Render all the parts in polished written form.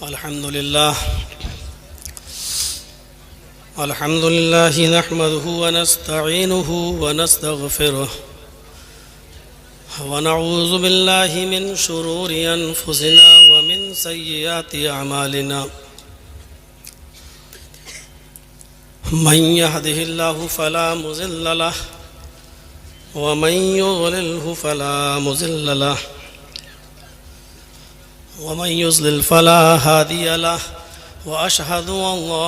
अल्हम्दुलिल्लाह नहमदुहु व नस्तईनुहु व नस्तगफिरुह व नऊज़ु बिल्लाहि मिन शुरूरि अनफुसिना व मिन सय्यिआति अमालिना मन यहदिहिल्लाहु फला मुज़िल्ल लहु व मन युज़लिल्हु फला मुज़िल्ल लहु व मन युज़लिल फला हादिय लहु व अशहदु अल्ला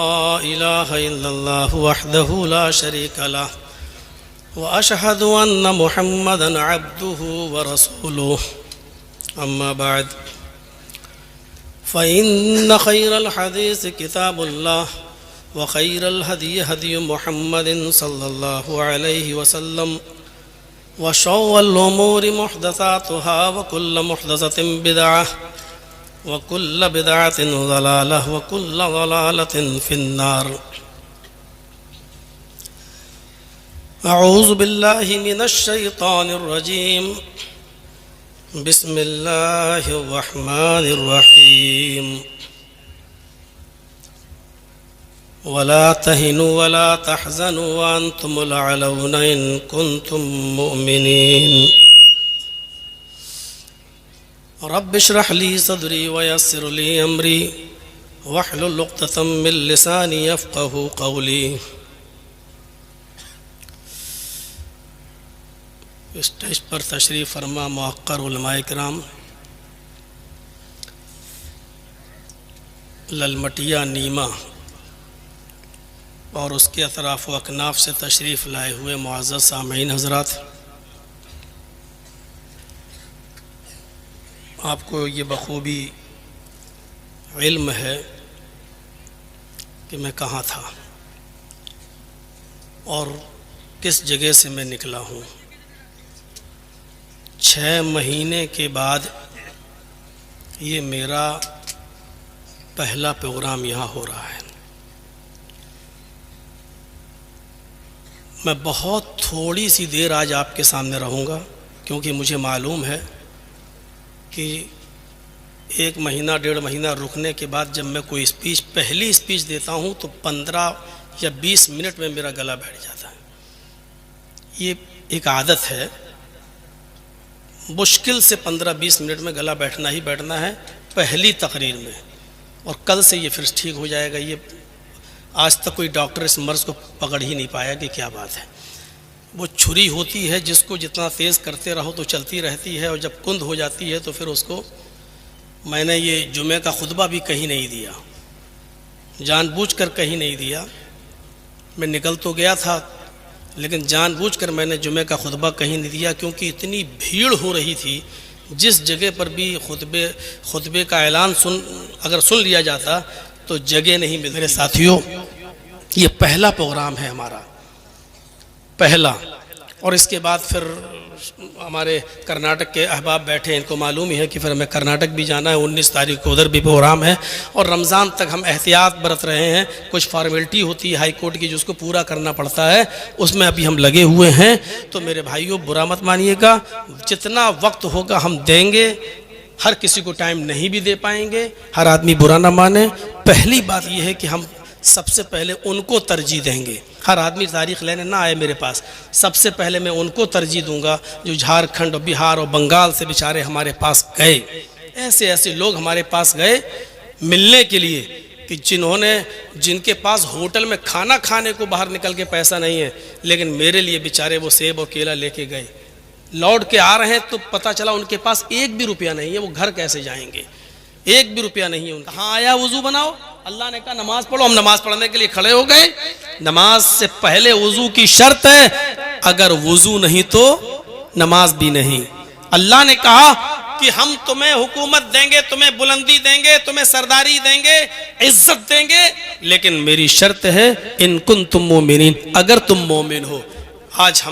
इलाहा इल्लल्लाहु वहदहु ला शरीका लहु व अशहदु अन्न मुहम्मदन अब्दुहु व रसूलुहु अम्मा बाद फ़इन्न खैरल हदीस किताबुल्लाह व खैरल हदी हदी मुहम्मदिन सल्लल्लाहु अलैहि वसल्लम व शर्रिल उमूरि मुहदसातुहा व कुल्लु मुहदसतिन बिदअह व कुल्लु बिदअतिन ज़लालह व कुल्लु ज़लालतिन फिन्नार। अऊज़ु बिल्लाहि मिनश शैतानिर रजीम। बिस्मिल्लाहिर रहमानिर रहीम। वला तहिनु वला तहज़नु व अंतुमुल अअलौना इन कुंतुम मुमिनीन। रब्बि इश्रह ली सदरी व यस्सिर ली अमरी वहलुल उक़दतम मिन लिसानी यफ़क़हू क़ौली। स्टेज पर तशरीफ़ फरमा मुअक्कर उलमाए किराम, ललमटिया नीमा और उसके अतराफ़ व अकनाफ़ से तशरीफ़ लाए हुए मुअज़्ज़ज़ सामीन हज़रात, आपको ये बखूबी इल्म है कि मैं कहाँ था और किस जगह से मैं निकला हूँ। 6 महीने के बाद ये मेरा पहला प्रोग्राम यहाँ हो रहा है। मैं बहुत थोड़ी सी देर आज आपके सामने रहूँगा, क्योंकि मुझे मालूम है कि 1 महीना 1.5 महीना रुकने के बाद जब मैं कोई पहली स्पीच देता हूँ तो 15 या 20 मिनट में मेरा गला बैठ जाता है। ये एक आदत है, मुश्किल से 15-20 मिनट में गला बैठना ही बैठना है पहली तकरीर में, और कल से ये फिर ठीक हो जाएगा। ये आज तक कोई डॉक्टर इस मर्ज़ को पकड़ ही नहीं पाया कि क्या बात है। वो छुरी होती है जिसको जितना तेज़ करते रहो तो चलती रहती है, और जब कुंद हो जाती है तो फिर उसको। मैंने ये जुमे का खुतबा भी कहीं नहीं दिया, जानबूझकर कहीं नहीं दिया। मैं निकल तो गया था लेकिन जानबूझकर मैंने जुमे का खुतबा कहीं नहीं दिया, क्योंकि इतनी भीड़ हो रही थी। जिस जगह पर भी खुतबे का ऐलान अगर सुन लिया जाता तो जगह नहीं मिलती। मेरे साथियों, ये पहला प्रोग्राम है हमारा, पहला। और इसके बाद फिर हमारे कर्नाटक के अहबाब बैठे, इनको मालूम ही है कि फिर हमें कर्नाटक भी जाना है। 19 तारीख को उधर भी प्रोग्राम है, और रमज़ान तक हम एहतियात बरत रहे हैं। कुछ फॉर्मेलिटी होती है हाई कोर्ट की जिसको पूरा करना पड़ता है, उसमें अभी हम लगे हुए हैं। तो मेरे भाइयों, बुरा मत मानिएगा, जितना वक्त होगा हम देंगे। हर किसी को टाइम नहीं भी दे पाएंगे, हर आदमी बुरा ना माने। पहली बात यह है कि हम सबसे पहले उनको तरजीह देंगे। हर आदमी तारीख़ लेने ना आए मेरे पास, सबसे पहले मैं उनको तरजीह दूंगा जो झारखंड और बिहार और बंगाल से बेचारे हमारे पास गए। ऐसे ऐसे लोग हमारे पास गए मिलने के लिए कि जिनके पास होटल में खाना खाने को बाहर निकल के पैसा नहीं है, लेकिन मेरे लिए बेचारे वो सेब और केला लेके गए। लौट के आ रहे हैं तो पता चला उनके पास 1 भी रुपया नहीं है। वो घर कैसे जाएंगे? 1 भी रुपया नहीं है उनका। हाँ आया वुजू बनाओ, अल्लाह ने कहा नमाज पढ़ो, हम नमाज पढ़ने के लिए खड़े हो गए। नमाज से पहले वुजू की शर्त है, अगर वुजू नहीं तो नमाज भी नहीं। अल्लाह ने कहा कि हम तुम्हें हुकूमत देंगे, तुम्हें बुलंदी देंगे, तुम्हें सरदारी देंगे, इज्जत देंगे, लेकिन मेरी शर्त है इन कुंतुम मोमिनीन, अगर तुम मोमिन हो। आज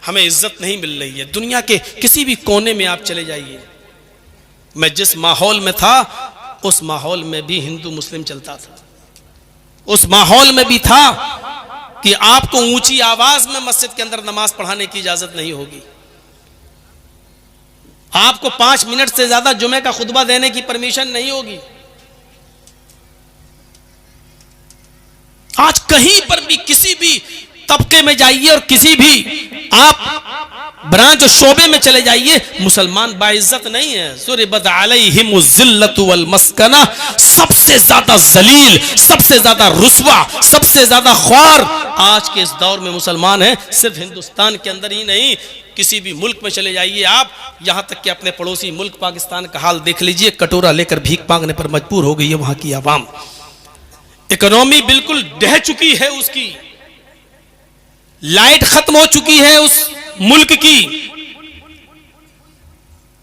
हमें इज्जत नहीं मिल रही है। दुनिया के किसी भी कोने में आप चले जाइए, मैं जिस माहौल में था उस माहौल में भी हिंदू मुस्लिम चलता था। उस माहौल में भी था कि आपको ऊंची आवाज में मस्जिद के अंदर नमाज पढ़ाने की इजाजत नहीं होगी। आपको 5 मिनट से ज्यादा जुमे का खुतबा देने की परमिशन नहीं होगी। कहीं पर भी किसी भी तबके में जाइए और किसी भी आप ब्रांच और शोबे में चले जाइए, मुसलमान बाइज्जत नहीं है। सुरिबत अलैहिमुज़्ज़िल्लतु वल मस्कना, सबसे ज्यादा जलील, सबसे ज्यादा रुस्वा, सबसे ज्यादा ख्वार आज के इस दौर में मुसलमान है। सिर्फ हिंदुस्तान के अंदर ही नहीं, किसी भी मुल्क में चले जाइए आप, यहां तक कि अपने पड़ोसी मुल्क पाकिस्तान का हाल देख लीजिए। कटोरा लेकर भीख मांगने पर मजबूर हो गई है वहां की आवाम। इकोनॉमी बिल्कुल ढह चुकी है उसकी, लाइट खत्म हो चुकी है उस मुल्क की,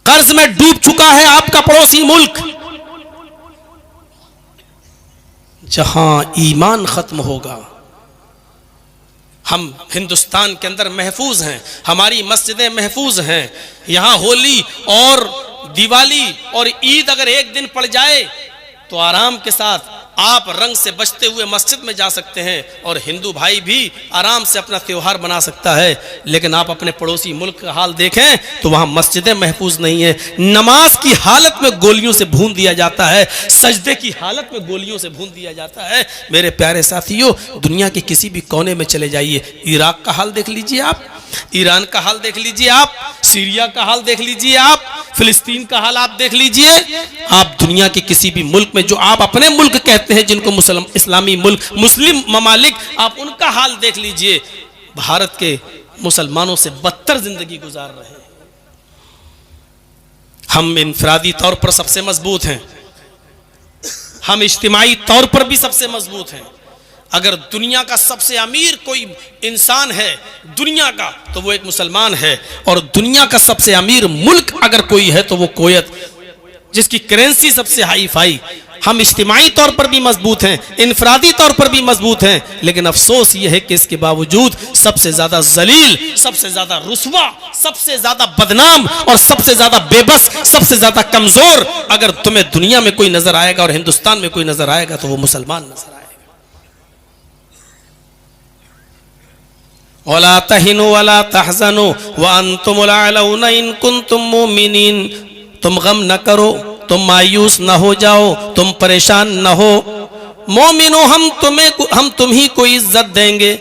कर्ज में डूब चुका है आपका पड़ोसी मुल्क। जहां ईमान खत्म होगा, हम हिंदुस्तान के अंदर महफूज हैं, हमारी मस्जिदें महफूज हैं। यहां होली और दिवाली और ईद अगर एक दिन पड़ जाए तो आराम के साथ आप रंग से बचते हुए मस्जिद में जा सकते हैं और हिंदू भाई भी आराम से अपना त्योहार बना सकता है। लेकिन आप अपने पड़ोसी मुल्क का हाल देखें तो वहां मस्जिदें महफूज नहीं है, नमाज की हालत में गोलियों से भून दिया जाता है, सजदे की हालत में गोलियों से भून दिया जाता है। मेरे प्यारे साथियों, दुनिया के किसी भी कोने में चले जाइए, इराक का हाल देख लीजिए आप, ईरान का हाल देख लीजिए आप, सीरिया का हाल देख लीजिए आप, फिलिस्तीन का हाल आप देख लीजिए। आप दुनिया के किसी भी मुल्क में, जो आप अपने मुल्क कहते हैं जिनको इस्लामी मुल्क, मुस्लिम ममालिक, आप उनका हाल देख लीजिए। भारत के मुसलमानों से बदतर जिंदगी गुजार रहे हैं। हम इनफरादी तौर पर सबसे मजबूत हैं, हम इज्तिमाई तौर पर भी सबसे मजबूत हैं। अगर दुनिया का सबसे अमीर कोई इंसान है दुनिया का, तो वो एक मुसलमान है। और दुनिया का सबसे अमीर मुल्क अगर कोई है तो वो कुवैत, जिसकी करेंसी सबसे हाई फाई। हम इज्तिमाई तौर पर भी मजबूत हैं, इनफरादी तौर पर भी मजबूत हैं, लेकिन अफसोस ये है कि इसके बावजूद सबसे ज्यादा जलील, सबसे ज्यादा रुस्वा, सबसे ज्यादा बदनाम और सबसे ज्यादा बेबस, सबसे ज्यादा कमजोर अगर तुम्हें दुनिया में कोई नजर आएगा और हिंदुस्तान में कोई नजर आएगा तो वो मुसलमान नजर आएगा। वला तहिनु वला तहज़नु व अंतुमुल आलौना इन कुंतुम मुमिनीन। तुम गम न करो, तुम मायूस न हो जाओ, तुम परेशान न हो। मोमिनो, हम तुम ही को इज्जत देंगे,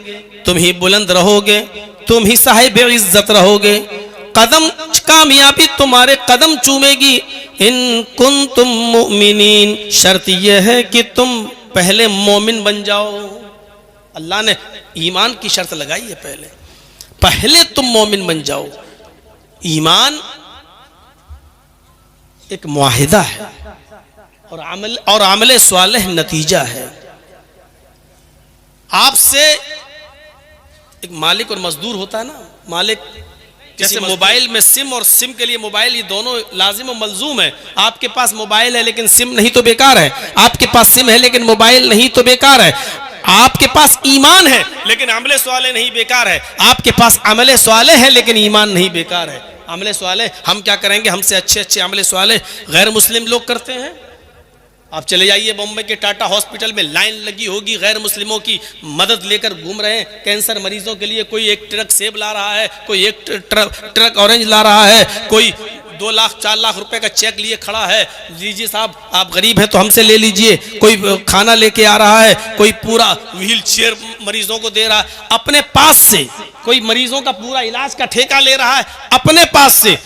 तुम ही बुलंद रहोगे, तुम ही साहिब इज्जत रहोगे। कदम कामयाबी तुम्हारे कदम चूमेगी। इन कुंतुम मुमिनीन, शर्त यह है कि तुम पहले मोमिन बन जाओ। अल्लाह ने ईमान की शर्त लगाई है, पहले तुम मोमिन बन जाओ। ईमान एक मुआहिदा है और अमल सालेह नतीजा है। आपसे एक मालिक और मजदूर होता है ना, मालिक जैसे मोबाइल में सिम और सिम के लिए मोबाइल, ये दोनों लाजिम और मलजूम है। आपके पास मोबाइल है लेकिन सिम नहीं तो बेकार है, आपके पास सिम है लेकिन मोबाइल नहीं तो बेकार है। आपके पास ईमान है लेकिन अमले स्वाले नहीं बेकार है, आपके पास अमले स्वाले है लेकिन ईमान नहीं बेकार है। अमले स्वाले हम क्या करेंगे, हमसे अच्छे अच्छे अमले स्वाले गैर मुस्लिम लोग करते हैं। आप चले जाइए बम्बई के टाटा हॉस्पिटल में लाइन लगी होगी, गैर मुस्लिमों की मदद लेकर घूम रहे हैं। कैंसर मरीजों के लिए कोई एक ट्रक सेब ला रहा है, कोई एक ट्रक ऑरेंज ला रहा है, कोई 2 लाख 4 लाख रुपए का चेक लिए खड़ा है, लीजिए साहब आप गरीब हैं तो हमसे ले लीजिए। कोई खाना लेके आ रहा है, कोई पूरा व्हील चेयर मरीजों को दे रहा है अपने पास से, कोई मरीजों का पूरा इलाज का ठेका ले रहा है अपने पास से।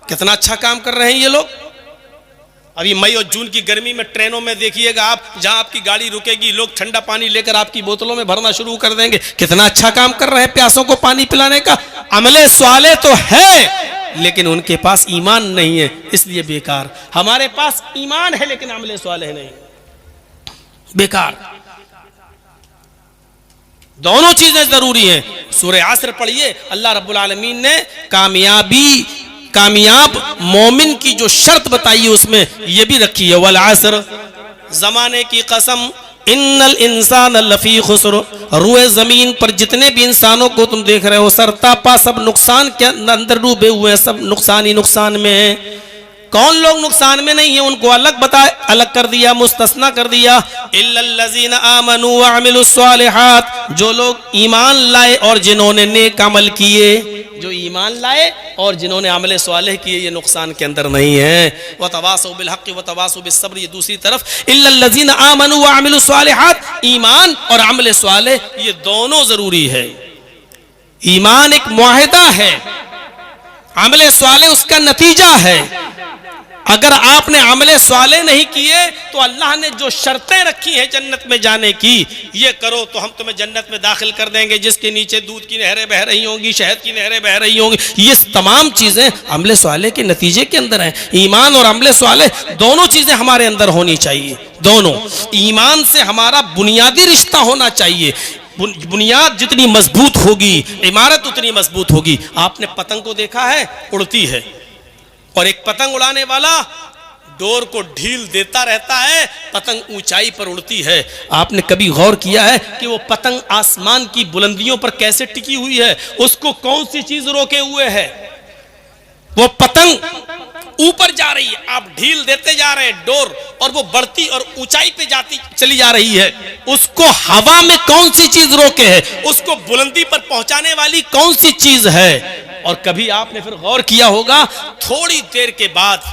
कितना अच्छा काम कर रहे हैं ये लोग। अभी मई और जून की गर्मी में ट्रेनों में देखिएगा आप, जहां आपकी गाड़ी रुकेगी लोग ठंडा पानी लेकर आपकी बोतलों में भरना शुरू कर देंगे। कितना अच्छा काम कर रहे हैं प्यासों को पानी पिलाने का। अमले स्वाले तो है लेकिन उनके पास ईमान नहीं है, इसलिए बेकार। हमारे पास ईमान है लेकिन अमले स्वाले नहीं, बेकार। दोनों चीजें जरूरी हैं। सूरह असर पढ़िए, अल्लाह रब्बुल आलमीन ने कामयाब मोमिन की जो शर्त बताई है उसमें ये भी रखी है, वल असर, जमाने की कसम, इन्नल इंसान लफी खुस्र। रुए जमीन पर जितने भी इंसानों को तुम देख रहे हो सरतापा सब नुकसान के अंदर डूबे हुए हैं, सब नुकसान ही नुकसान में है। कौन लोग नुकसान में नहीं है उनको अलग कर दिया, मुस्तस्ना कर दिया। इल्लल्लज़ीना आमनू व अमिलुस्सालिहात, जो लोग ईमान लाए और जिन्होंने नेक अमल किए, जो ईमान लाए और जिन्होंने अमल स्वालिह किए, ये नुकसान के अंदर नहीं है। व तवासौ बिल हक़्क़ि व तवासौ बिस सब्र, ये दूसरी तरफ इल्लल्लज़ीना आमनू व अमिलुस्सालिहात, ईमान और अमल स्वालिह ये दोनों जरूरी है। ईमान एक मुआहिदा है, अमल स्वालिह उसका नतीजा है। अगर आपने अमल स्वालिह नहीं किए तो अल्लाह ने जो शर्तें रखी हैं जन्नत में जाने की, ये करो तो हम तुम्हें जन्नत में दाखिल कर देंगे जिसके नीचे दूध की नहरें बह रही होंगी, शहद की नहरें बह रही होंगी, ये तमाम चीजें अमल स्वालिह के नतीजे के अंदर हैं। ईमान और अमल स्वालिह दोनों चीजें हमारे अंदर होनी चाहिए। दोनों, ईमान से हमारा बुनियादी रिश्ता होना चाहिए। बुनियाद जितनी मजबूत होगी इमारत उतनी मजबूत होगी। आपने पतंग को देखा है, उड़ती है, और एक पतंग उड़ाने वाला डोर को ढील देता रहता है, पतंग ऊंचाई पर उड़ती है। आपने कभी गौर किया है कि वो पतंग आसमान की बुलंदियों पर कैसे टिकी हुई है? उसको कौन सी चीज रोके हुए है? वो पतंग ऊपर जा रही है, आप ढील देते जा रहे हैं डोर, और वो बढ़ती और ऊंचाई पे जाती चली जा रही है। उसको हवा में कौन सी चीज रोके है? उसको बुलंदी पर पहुंचाने वाली कौन सी चीज है? और कभी आपने फिर गौर किया होगा, थोड़ी देर के बाद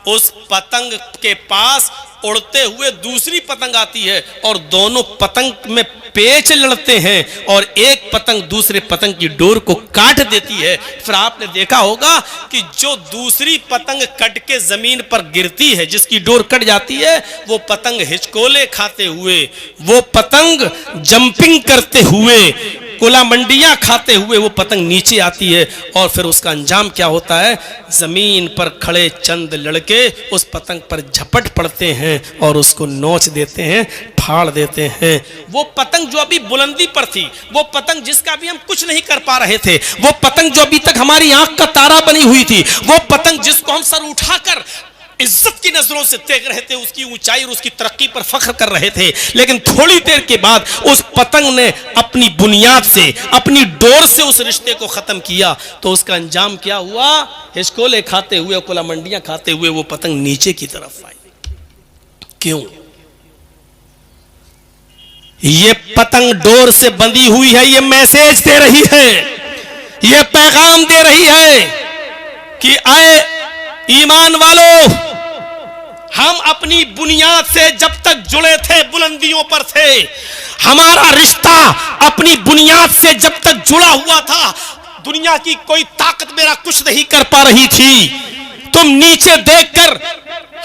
उस पतंग के पास उड़ते हुए दूसरी पतंग आती है और दोनों पतंग में पेच लड़ते हैं और एक पतंग दूसरे पतंग की डोर को काट देती है। फिर आपने देखा होगा कि जो दूसरी पतंग कट के जमीन पर गिरती है, जिसकी डोर कट जाती है, वो पतंग हिचकोले खाते हुए, वो पतंग जंपिंग करते हुए, कोला मंडियां खाते हुए वो पतंग नीचे आती है। और फिर उसका अंजाम क्या होता है? जमीन पर खड़े चंद लड़के उस पतंग पर झपट पड़ते हैं और उसको नोच देते हैं, फाड़ देते हैं। वो पतंग जो अभी बुलंदी पर थी, वो पतंग जिसका भी हम कुछ नहीं कर पा रहे थे, वो पतंग जो अभी तक हमारी आंख का तारा बनी हुई थी, वो पतंग जिसको हम सर उठाकर इज्जत की नजरों से देख रहे थे, उसकी ऊंचाई और उसकी तरक्की पर फख्र कर रहे थे, लेकिन थोड़ी देर के बाद उस पतंग ने अपनी बुनियाद से, अपनी डोर से उस रिश्ते को खत्म किया, तो उसका अंजाम क्या हुआ? हिचकोले खाते हुए, कोला मंडियां खाते हुए वो पतंग नीचे की तरफ आई। क्यों? ये पतंग डोर से बंधी हुई है, ये मैसेज दे रही है, ये पैगाम दे रही है कि आए ईमान वालों, हम अपनी बुनियाद से जब तक जुड़े थे, बुलंदियों पर थे, हमारा रिश्ता अपनी बुनियाद से जब तक जुड़ा हुआ था, दुनिया की कोई ताकत मेरा कुछ नहीं कर पा रही थी। तुम नीचे देखकर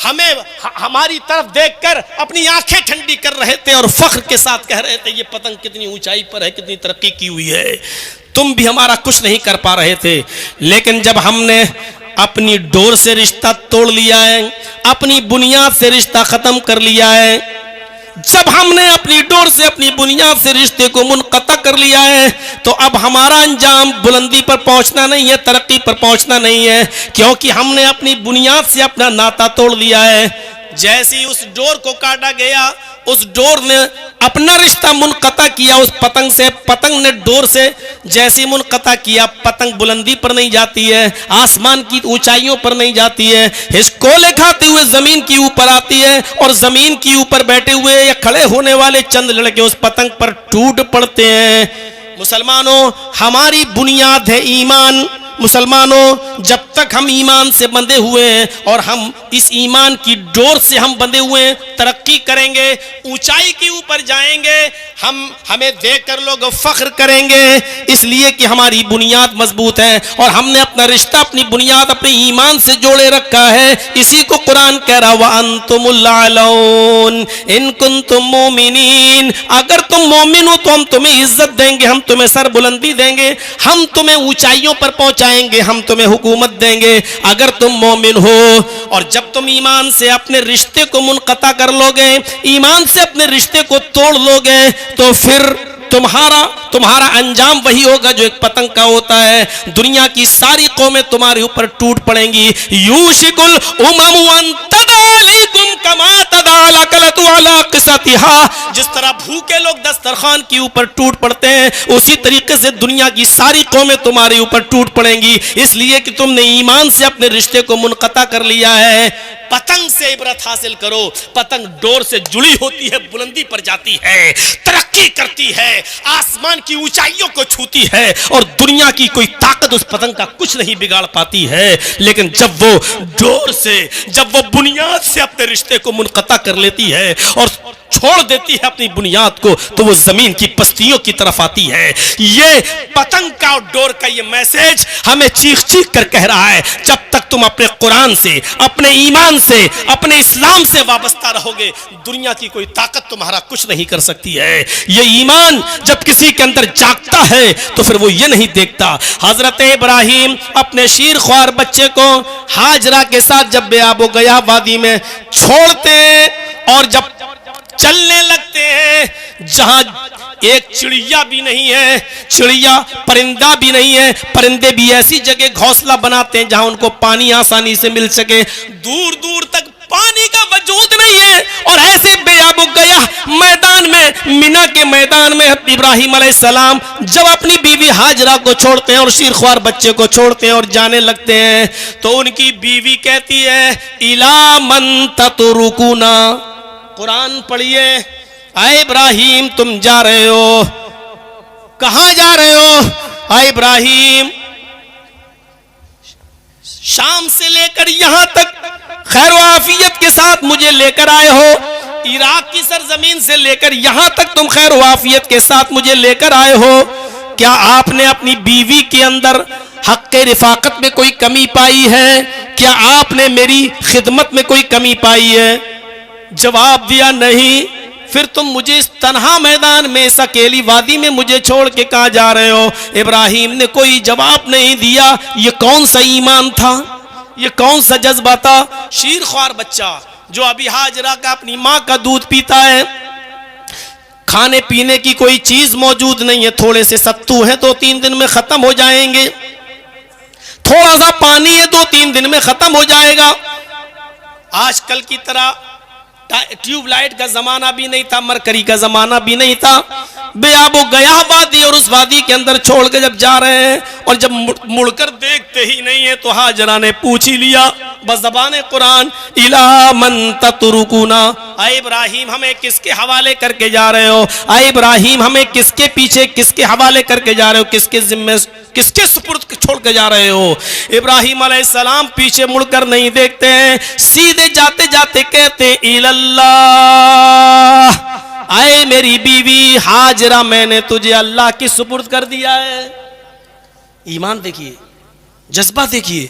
हमें, हमारी तरफ देखकर अपनी आंखें ठंडी कर रहे थे और फख्र के साथ कह रहे थे ये पतंग कितनी ऊंचाई पर है, कितनी तरक्की की हुई है। तुम भी हमारा कुछ नहीं कर पा रहे थे, लेकिन जब हमने अपनी डोर से रिश्ता तोड़ लिया है, अपनी बुनियाद से रिश्ता खत्म कर लिया है, जब हमने अपनी डोर से, अपनी बुनियाद से रिश्ते को मुनक़ता कर लिया है, तो अब हमारा अंजाम बुलंदी पर पहुंचना नहीं है, तरक्की पर पहुंचना नहीं है, क्योंकि हमने अपनी बुनियाद से अपना नाता तोड़ लिया है। जैसे ही उस डोर को काटा गया, उस डोर ने अपना रिश्ता मुनक़ता किया उस पतंग से, पतंग ने डोर से जैसे मुनक़ता किया, पतंग बुलंदी पर नहीं जाती है, आसमान की ऊंचाइयों पर नहीं जाती है, हिचकोले खाते हुए जमीन की ऊपर आती है, और जमीन की ऊपर बैठे हुए या खड़े होने वाले चंद लड़के उस पतंग पर टूट पड़ते हैं। मुसलमानों, हमारी बुनियाद है ईमान। मुसलमानों, जब तक हम ईमान से बंधे हुए हैं और हम इस ईमान की डोर से हम बंधे हुए हैं, तरक्की करेंगे, ऊंचाई के ऊपर जाएंगे, हमें देखकर लोग फख्र करेंगे, इसलिए कि हमारी बुनियाद मजबूत है और हमने अपना रिश्ता, अपनी बुनियाद अपने ईमान से जोड़े रखा है। इसी को कुरान कह रहा, व अंतुमुल आलौन इन कुंतुम मोमिनीन, अगर तुम मोमिन हो तो हम तुम्हें इज्जत देंगे, हम तुम्हें सर बुलंदी देंगे, हम तुम्हें ऊंचाइयों पर पहुंचाएंगे, हम तुम्हें हुकूमत देंगे अगर तुम मोमिन हो। और जब तुम ईमान से अपने रिश्ते को मुनक़ता कर लोगे, ईमान से अपने रिश्ते को तोड़ लोगे, तो फिर तुम्हारा अंजाम वही होगा जो एक पतंग का होता है। दुनिया की सारी कौमें तुम्हारे ऊपर टूट पड़ेंगी। यूशिकुल उममु अन तदा अलैकुम कमा तदा अलकलतु अला क़िसतिहा, जिस तरह भूखे लोग दस्तरखान दस्तरखान के ऊपर टूट पड़ते हैं, उसी तरीके से दुनिया की सारी कौमें तुम्हारे ऊपर टूट पड़ेंगी, इसलिए कि तुमने ईमान से अपने रिश्ते को मुनक़ता कर लिया है। पतंग से इबरत हासिल करो। पतंग डोर से जुड़ी होती है, बुलंदी पर जाती है, तरक्की करती है, आसमान की ऊंचाइयों को छूती है और दुनिया की कोई ताकत उस पतंग का कुछ नहीं बिगाड़ पाती है। लेकिन जब वो डोर से, जब वो बुनियाद से अपने रिश्ते को मुनक़ता कर लेती है और छोड़ देती है अपनी बुनियाद को, तो वो जमीन की पस्तियों की तरफ आती है। ये पतंग का और डोर का ये मैसेज हमें चीख चीख कर कह रहा है, जब तक तुम अपने कुरान से, अपने ईमान से, अपने इस्लाम से वाबस्ता रहोगे, दुनिया की कोई ताकत तुम्हारा कुछ नहीं कर सकती है। ये ईमान जब किसी के अंदर जागता है तो फिर वो ये नहीं देखता। हजरत इब्राहिम अपने शीर ख्वार बच्चे को हाजरा के साथ जब बेआबो गया वादी में छोड़ते हैं और जब चलने लगते हैं, जहां एक चिड़िया भी नहीं है, चिड़िया परिंदा भी नहीं है, परिंदे भी ऐसी जगह घोंसला बनाते हैं जहां उनको पानी आसानी से मिल सके, दूर दूर तक पानी का वजूद नहीं है। और ऐसे बेआबो गया मैदान में, मिना के मैदान में इब्राहिम अलैहिस्सलाम जब अपनी बीवी हाजरा को छोड़ते हैं और शीरख्वार बच्चे को छोड़ते हैं और जाने लगते हैं, तो उनकी बीवी कहती है, इला मन ततरुकुना। कुरान पढ़िए, आए इब्राहिम तुम जा रहे हो, कहां जा रहे हो? आए इब्राहिम शाम से लेकर यहां तक खैर आफियत के साथ मुझे लेकर आए हो, इराक की सरजमीन से लेकर यहां तक तुम खैर आफियत के साथ मुझे लेकर आए हो। क्या आपने अपनी बीवी के अंदर हक़ रिफाकत में कोई कमी पाई है? क्या आपने मेरी खिदमत में कोई कमी पाई है? जवाब दिया नहीं। फिर तुम मुझे इस तन्हा मैदान में, इस अकेली वादी में मुझे छोड़ के कहां जा रहे हो? इब्राहिम ने कोई जवाब नहीं दिया। ये कौन सा ईमान था, ये कौन सा जज्बा था? शीरख्वार बच्चा जो अभी हाजरा का अपनी माँ का दूध पीता है, खाने पीने की कोई चीज मौजूद नहीं है, थोड़े से सत्तू है 2-3 दिन में खत्म हो जाएंगे, थोड़ा सा पानी है 2-3 दिन में खत्म हो जाएगा। आजकल की तरह ट्यूबलाइट का जमाना भी नहीं था, मरकरी का जमाना भी नहीं था। बेआबो गया वादी और उस वादी के अंदर छोड़ के जब जा रहे हैं और जब मुड़कर देखते ही नहीं है तो हाजरा ने पूछ ही लिया बज़बाने कुरान, इला मन ततरुकुना। आए इब्राहिम हमें किसके हवाले करके जा रहे हो? आए इब्राहिम हमें किसके पीछे, किसके हवाले करके जा रहे हो? किसके जिम्मे, किसके सुपुर्द छोड़ के जा रहे हो? इब्राहिम अलैहिस्सलाम पीछे मुड़कर नहीं देखते हैं, सीधे जाते जाते कहते इल्लल्लाह, आए मेरी बीवी हाजरा मैंने तुझे अल्लाह की सुपुर्द कर दिया है। ईमान देखिए, जज्बा देखिए।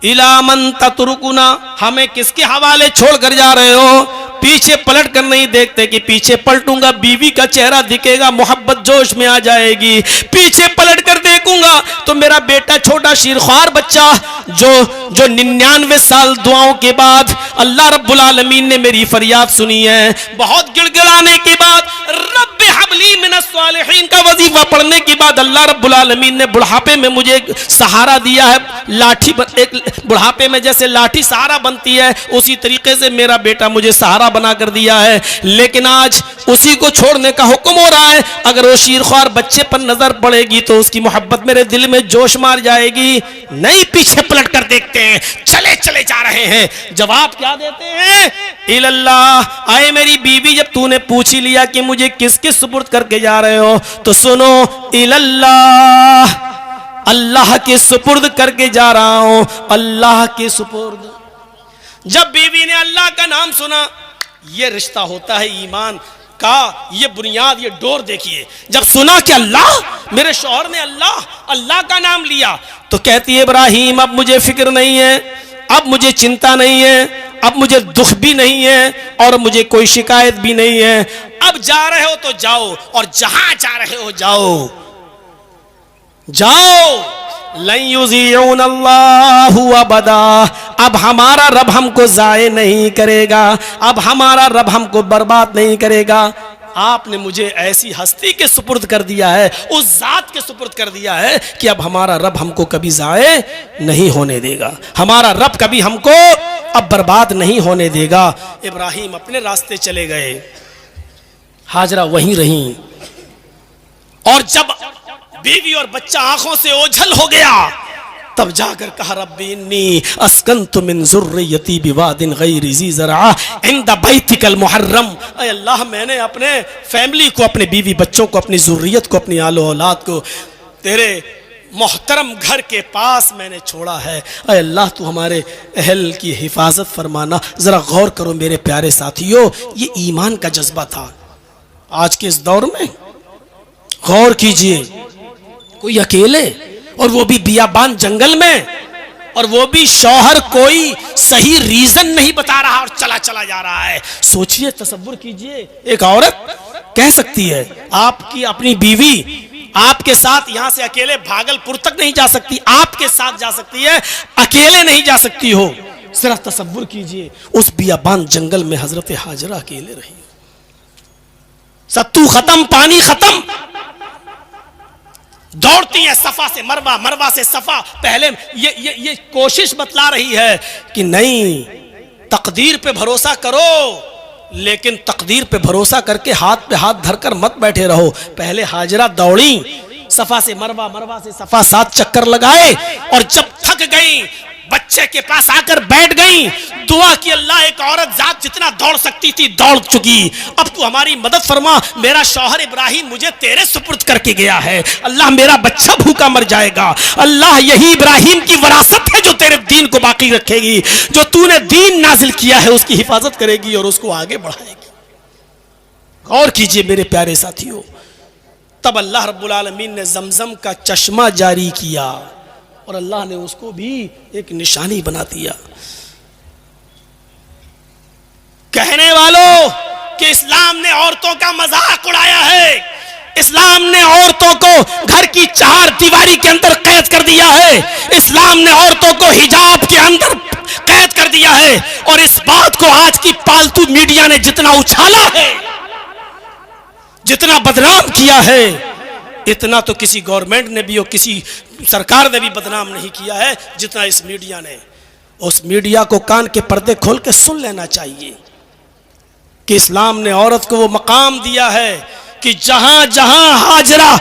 इला मन ततरुकुना, हमें किसके हवाले छोड़कर जा रहे हो? पीछे पलट कर नहीं देखते कि पीछे पलटूंगा बीवी का चेहरा दिखेगा, मोहब्बत जोश में आ जाएगी। पीछे पलट कर देखूंगा तो मेरा बेटा छोटा शीरख्वार बच्चा जो 99 साल दुआओं के बाद अल्लाह रब्बुल आलमीन ने मेरी फरियाद सुनी है, बहुत गिड़गिड़ाने के बाद रब्बे हबली मिनस सालिहीन का वजीफा पढ़ने के बाद अल्लाह रब्बुल आलमीन ने बुढ़ापे में मुझे सहारा दिया है। लाठी, एक बुढ़ापे में जैसे लाठी सहारा बनती है, उसी तरीके से मेरा बेटा मुझे सहारा बना कर दिया है। लेकिन आज उसी को छोड़ने का हुक्म हो रहा है। अगर वो शीरख्वार बच्चे पर नजर पड़ेगी तो उसकी मोहब्बत मेरे दिल में जोश मार जाएगी। नहीं, पीछे पलट कर देखते हैं, चले चले जा रहे हैं। जवाब क्या देते हैं? इल्लल्लाह, आए मेरी बीवी जब तूने पूछ ही लिया कि मुझे किसके सुपुर्द करके जा रहे हो, तो सुनो, इल्लल्लाह, अल्लाह के सुपुर्द करके जा रहा हूं, अल्लाह के सुपुर्द। जब बीवी ने अल्लाह का नाम सुना, ये रिश्ता होता है ईमान का, ये बुनियाद, ये डोर देखिए। जब सुना कि अल्लाह, मेरे शौहर ने अल्लाह का नाम लिया, तो कहती है इब्राहिम अब मुझे फिक्र नहीं है, अब मुझे चिंता नहीं है, अब मुझे दुख भी नहीं है और मुझे कोई शिकायत भी नहीं है। अब जा रहे हो तो जाओ, और जहां जा रहे हो जाओ जाओ। लन युज़िऊनल्लाहु अबदा, अब हमारा रब हमको ज़ाये नहीं करेगा, अब हमारा रब हमको बर्बाद नहीं करेगा। आपने मुझे ऐसी हस्ती के सुपुर्द कर दिया है, उस जात के सुपुर्द कर दिया है कि अब हमारा रब हमको कभी ज़ाये नहीं होने देगा, हमारा रब कभी हमको अब बर्बाद नहीं होने देगा। इब्राहिम अपने रास्ते चले गए, हाजरा वहीं रहीं। और जब बीवी और बच्चा आंखों से ओझल हो गया तब जाकर कहा रब्बी इन्नी अस्कन्तु मिन ज़ुर्रियती बिवादिन गैरि ज़ी ज़रअ इंदा बैतिकल मुहर्रम। ऐ अल्लाह, मैंने अपने फैमिली को, अपने बीवी बच्चों को, अपनी ज़ुर्रियत को, अपनी आलो औलाद को तेरे मोहतरम घर के पास मैंने छोड़ा है। ऐ अल्लाह, तू हमारे अहल की हिफाजत फरमाना। ज़रा गौर करो मेरे प्यारे साथियों, ये ईमान का जज्बा था। आज के इस दौर में गौर कीजिए, कोई अकेले, और वो भी बियाबान जंगल में, और वो भी शौहर कोई सही रीजन नहीं बता रहा और चला चला जा रहा है। सोचिए, तसव्वुर कीजिए, एक औरत कह सकती है आपकी अपनी बीवी आपके साथ यहां से अकेले भागलपुर तक नहीं जा सकती, आपके साथ जा सकती है, अकेले नहीं जा सकती हो। जरा तसव्वुर कीजिए, उस बियाबान जंगल में हजरत हाजरा अकेले रही। सत्तू खत्म, पानी खत्म, दौड़ती है सफा से मरवा, मरवा से सफा। पहले ये कोशिश बतला रही है कि नहीं, तकदीर पे भरोसा करो, लेकिन तकदीर पे भरोसा करके हाथ पे हाथ धरकर मत बैठे रहो। पहले हाजरा दौड़ी सफा से मरवा, मरवा से सफा, 7 चक्कर लगाए, और जब थक गई बच्चे के पास आकर बैठ गई, दुआ की अल्लाह एक औरत जात जितना दौड़ सकती थी दौड़ चुकी, अब तू हमारी मदद फरमा, मेरा शौहर इब्राहिम मुझे तेरे सुपुर्द करके गया है, अल्लाह मेरा बच्चा भूखा मर जाएगा, अल्लाह यही इब्राहिम की विरासत है जो तेरे दीन को बाकी रखेगी, जो तूने दीन नाजिल किया है उसकी हिफाजत करेगी और उसको आगे बढ़ाएगी। गौर कीजिए मेरे प्यारे साथियों, तब अल्लाह रब्बुल आलमीन ने जमजम का चश्मा जारी किया और अल्लाह ने उसको भी एक निशानी बना दिया। कहने वालों कि इस्लाम ने औरतों का मजाक उड़ाया है, इस्लाम ने औरतों को घर की 4 दीवारी के अंदर कैद कर दिया है, इस्लाम ने औरतों को हिजाब के अंदर कैद कर दिया है, और इस बात को आज की पालतू मीडिया ने जितना उछाला है, जितना बदनाम किया है, इतना तो किसी गवर्नमेंट ने भी और किसी सरकार ने भी बदनाम नहीं किया है जितना इस मीडिया ने। उस मीडिया को कान के पर्दे खोल के सुन लेना चाहिए कि इस्लाम ने औरत को वो मकाम दिया है कि जहां जहां हाजरा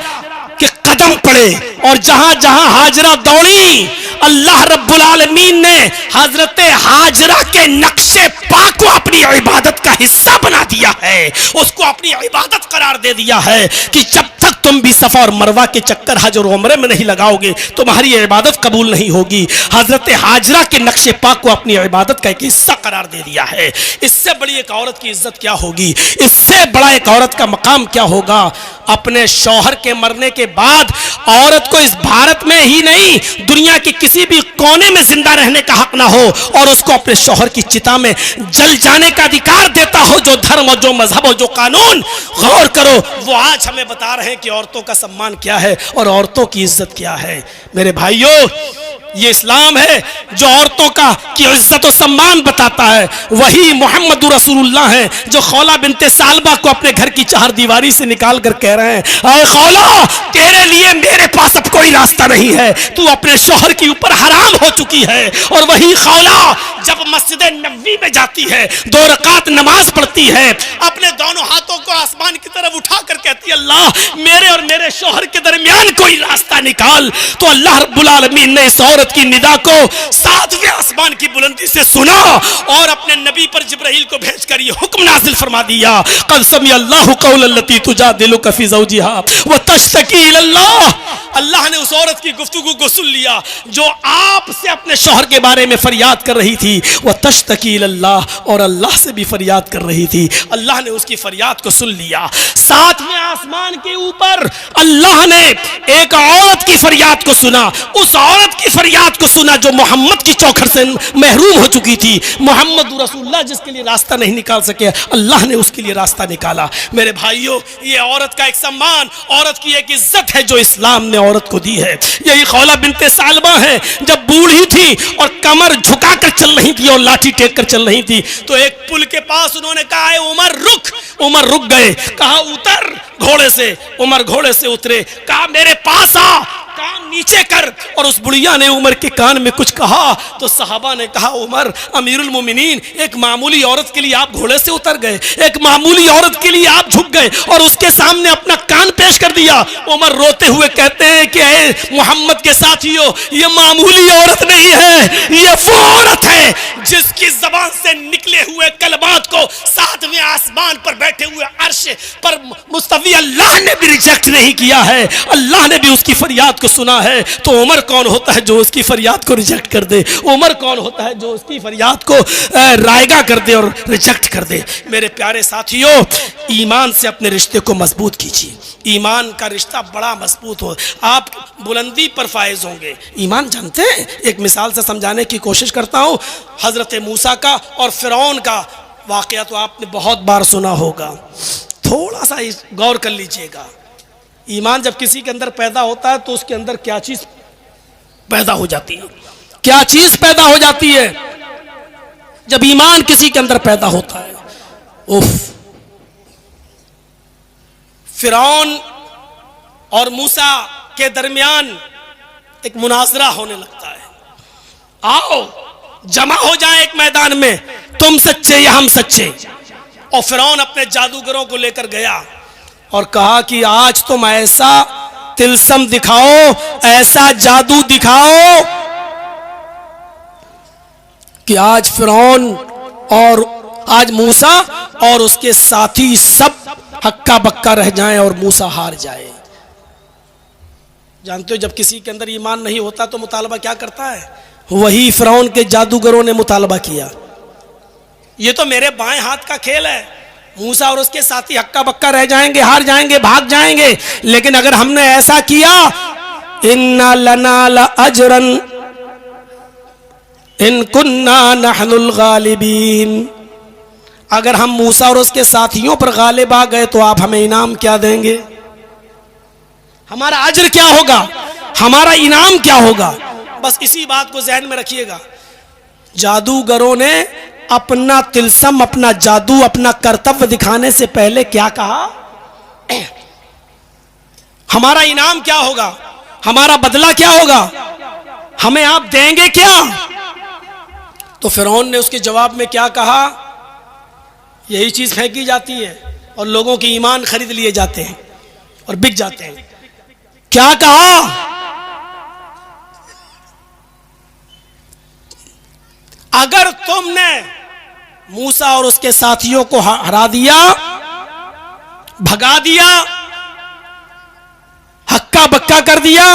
के कदम पड़े और जहां जहां हाजरा दौड़ी, अल्लाह रब्बुल आलमीन ने हजरत हाजरा के नक्शे पाक को अपनी इबादत का हिस्सा बना दिया है, उसको अपनी इबादत करार दे दिया है कि जब तक तुम भी सफा और मरवा के चक्कर हज और उम्रे में नहीं लगाओगे तुम्हारी इबादत कबूल नहीं होगी। हजरत हाजरा के नक्शे पाक को अपनी इबादत का एक हिस्सा करार दे दिया है। इससे बड़ी एक औरत की इज्जत क्या होगी, इससे बड़ा एक औरत का मकाम क्या होगा। अपने शौहर के मरने के बाद औरत को इस भारत में ही नहीं दुनिया के किसी भी कोने में जिंदा रहने का हक ना हो और उसको अपने शौहर की चिता में जल जाने का अधिकार देता हो। जो धर्म और जो मजहब और जो कानून, गौर करो, वो आज हमें बता रहे हैं कि औरतों का सम्मान क्या है और औरतों की इज्जत क्या है। मेरे भाइयों, ये इस्लाम है जो औरतों का की इज्जत और सम्मान बताता है। वही मोहम्मद रसूलुल्लाह है जो खौला बिनते सालबा को अपने घर की 4 दीवारी से निकाल कर कह रहे हैं, अरे खौला, तेरे लिए मेरे पास अब कोई रास्ता नहीं है, तू अपने शौहर के ऊपर हराम हो चुकी है। और वही खौला जब मस्जिद नबवी में जाती है, 2 रकात नमाज पढ़ती है, अपने दोनों हाथों को आसमान की तरफ उठाकर कहती है, अल्लाह मेरे और मेरे शौहर के दरमियान कोई रास्ता निकाल। तो अल्लाह रब्बुल आलमीन ने इस औरत की निदा को 7वें आसमान की बुलंदी से सुना और अपने नबी पर जिब्राइल को भेजकर ये हुक्म नाजिल फरमा दिया, क़द समी अल्लाहु क़ौलन लती तुजादिलुका फ़ी ज़ौजिहा व तश्तकी इलल्लाह। अल्लाह ने उस औरत की गुफ्तगू को सुन लिया जो आपसे अपने शौहर के बारे में फरियाद कर रही थी, वह तश्तकी इलल्लाह, और अल्लाह से भी फरियाद कर रही थी। अल्लाह ने उसकी फरियाद को सुन लिया। 7वें आसमान के ऊपर अल्लाह ने एक औरत की फरियाद को सुना, उस औरत की फरियाद को सुना जो मोहम्मद की चौखट से महरूम हो चुकी थी। मोहम्मद रसूलुल्लाह जिसके लिए रास्ता नहीं निकाल सके, अल्लाह ने उसके लिए रास्ता निकाला। मेरे भाइयों, ये औरत का एक सम्मान, औरत की एक इज्जत है जो इस्लाम ने औरत को दी है। यही खौला बिनते सालबा है, जब बूढ़ी थी और कमर झुकाकर चल रही थी और लाठी टेक कर चल रही थी, तो एक पुल के पास उन्होंने कहा, उमर रुक। उमर रुक गए, कहा उतर घोड़े से। उमर घोड़े से उतरे, कहा मेरे पास आ। कान नीचे कर। और उस बुढ़िया ने उमर के कान में कुछ कहा तो सहाबा ने कहा, उमर अमीरुल मोमिनीन, एक मामूली औरत के लिए आप घोड़े से उतर गए, एक मामूली औरत के लिए आप झुक गए और उसके सामने अपना कान पेश कर दिया। उमर रोते हुए कहते हैं कि ऐ मोहम्मद के साथियों, ये मामूली औरत नहीं है, ये वो औरत है जिसकी जबान से निकले हुए कलमात को सातवें आसमान पर बैठे हुए अर्श पर मुस्तवी अल्लाह ने भी रिजेक्ट नहीं किया है, अल्लाह ने भी उसकी फरियाद को सुना है। तो उमर कौन होता है जो उसकी फरियाद को रिजेक्ट कर दे? उमर कौन होता है जो उसकी फरियाद को रायगा कर दे और रिजेक्ट कर दे? मेरे प्यारे साथियों, ईमान से अपने रिश्ते को मजबूत कीजिए। ईमान का रिश्ता बड़ा मजबूत हो, आप बुलंदी पर फायज होंगे। ईमान जानते हैं, एक मिसाल से समझाने की कोशिश करता हूँ। हजरत मूसा का और फिरौन का वाकया तो आपने बहुत बार सुना होगा, थोड़ा सा गौर कर लीजिएगा। ईमान जब किसी के अंदर पैदा होता है तो उसके अंदर क्या चीज पैदा हो जाती है? क्या चीज पैदा हो जाती है जब ईमान किसी के अंदर पैदा होता है? उफ, फिरौन और मूसा के दरमियान एक मुनाजरा होने लगता है। आओ जमा हो जाए एक मैदान में, तुम सच्चे या हम सच्चे। और फिरौन अपने जादूगरों को लेकर गया और कहा कि आज तुम ऐसा तिलस्म दिखाओ, ऐसा जादू दिखाओ कि आज फिरौन और आज मूसा और उसके साथी सब हक्का बक्का रह जाएं और मूसा हार जाए। जानते हो, जब किसी के अंदर ईमान नहीं होता तो मुतालबा क्या करता है? वही फिरौन के जादूगरों ने मुतालबा किया, ये तो मेरे बाएं हाथ का खेल है, मूसा और उसके साथी हक्का बक्का रह जाएंगे, हार जाएंगे, भाग जाएंगे। लेकिन अगर हमने ऐसा किया, इन्ना लना ला अजरन इन कुन्ना नहनुल गालिबीन, अगर हम मूसा और उसके साथियों पर गालिब आ गए तो आप हमें इनाम क्या देंगे? हमारा अजर क्या होगा? हमारा इनाम क्या होगा? बस इसी बात को ज़हन में रखिएगा। जादूगरों ने अपना तिलस्म, अपना जादू, अपना कर्तव्य दिखाने से पहले क्या कहा? हमारा इनाम क्या होगा? हमारा बदला क्या होगा? हमें आप देंगे क्या? तो फिरौन ने उसके जवाब में क्या कहा? यही चीज फेंकी जाती है और लोगों के ईमान खरीद लिए जाते हैं और बिक जाते हैं। क्या कहा? अगर तुमने मूसा और उसके साथियों को हरा दिया, भगा दिया, हक्का बक्का कर दिया,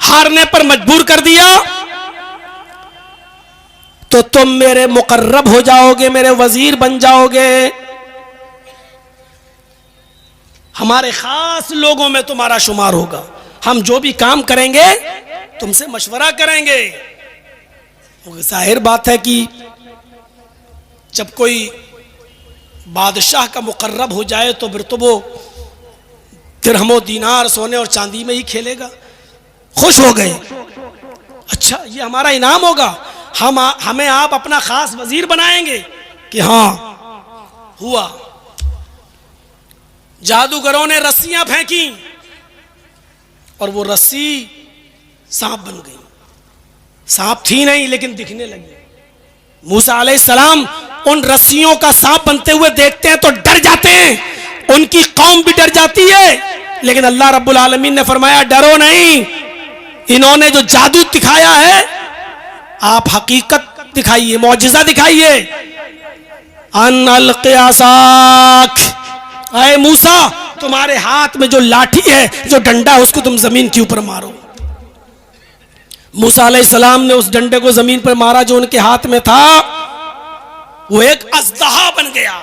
हारने पर मजबूर कर दिया, तो तुम मेरे मुकर्रब हो जाओगे, मेरे वजीर बन जाओगे, हमारे खास लोगों में तुम्हारा शुमार होगा। हम जो भी काम करेंगे तुमसे मशवरा करेंगे। जाहिर बात है कि जब कोई बादशाह का मुकर्रब हो जाए तो फिर तो वो दिरहमो दीनार सोने और चांदी में ही खेलेगा। खुश हो गए, अच्छा ये हमारा इनाम होगा, हमें आप अपना खास वजीर बनाएंगे कि हाँ हुआ। जादूगरों ने रस्सियां फेंकी और वो रस्सी सांप बन गई। सांप थी नहीं लेकिन दिखने लगी। मूसा अलैहिस्सलाम उन रस्सियों का सांप बनते हुए देखते हैं तो डर जाते हैं, उनकी कौम भी डर जाती है। लेकिन अल्लाह रब्बुल आलमीन ने फरमाया डरो नहीं, इन्होंने जो जादू दिखाया है आप हकीकत दिखाइए, मौजिजा दिखाइए। अन अलक़ि असाक, ऐ मूसा तुम्हारे हाथ में जो लाठी है, जो डंडा है, उसको तुम जमीन के ऊपर मारो। मूसा अलैहिस्सलाम ने उस डंडे को जमीन पर मारा जो उनके हाथ में था, वो एक अज़दहा बन गया।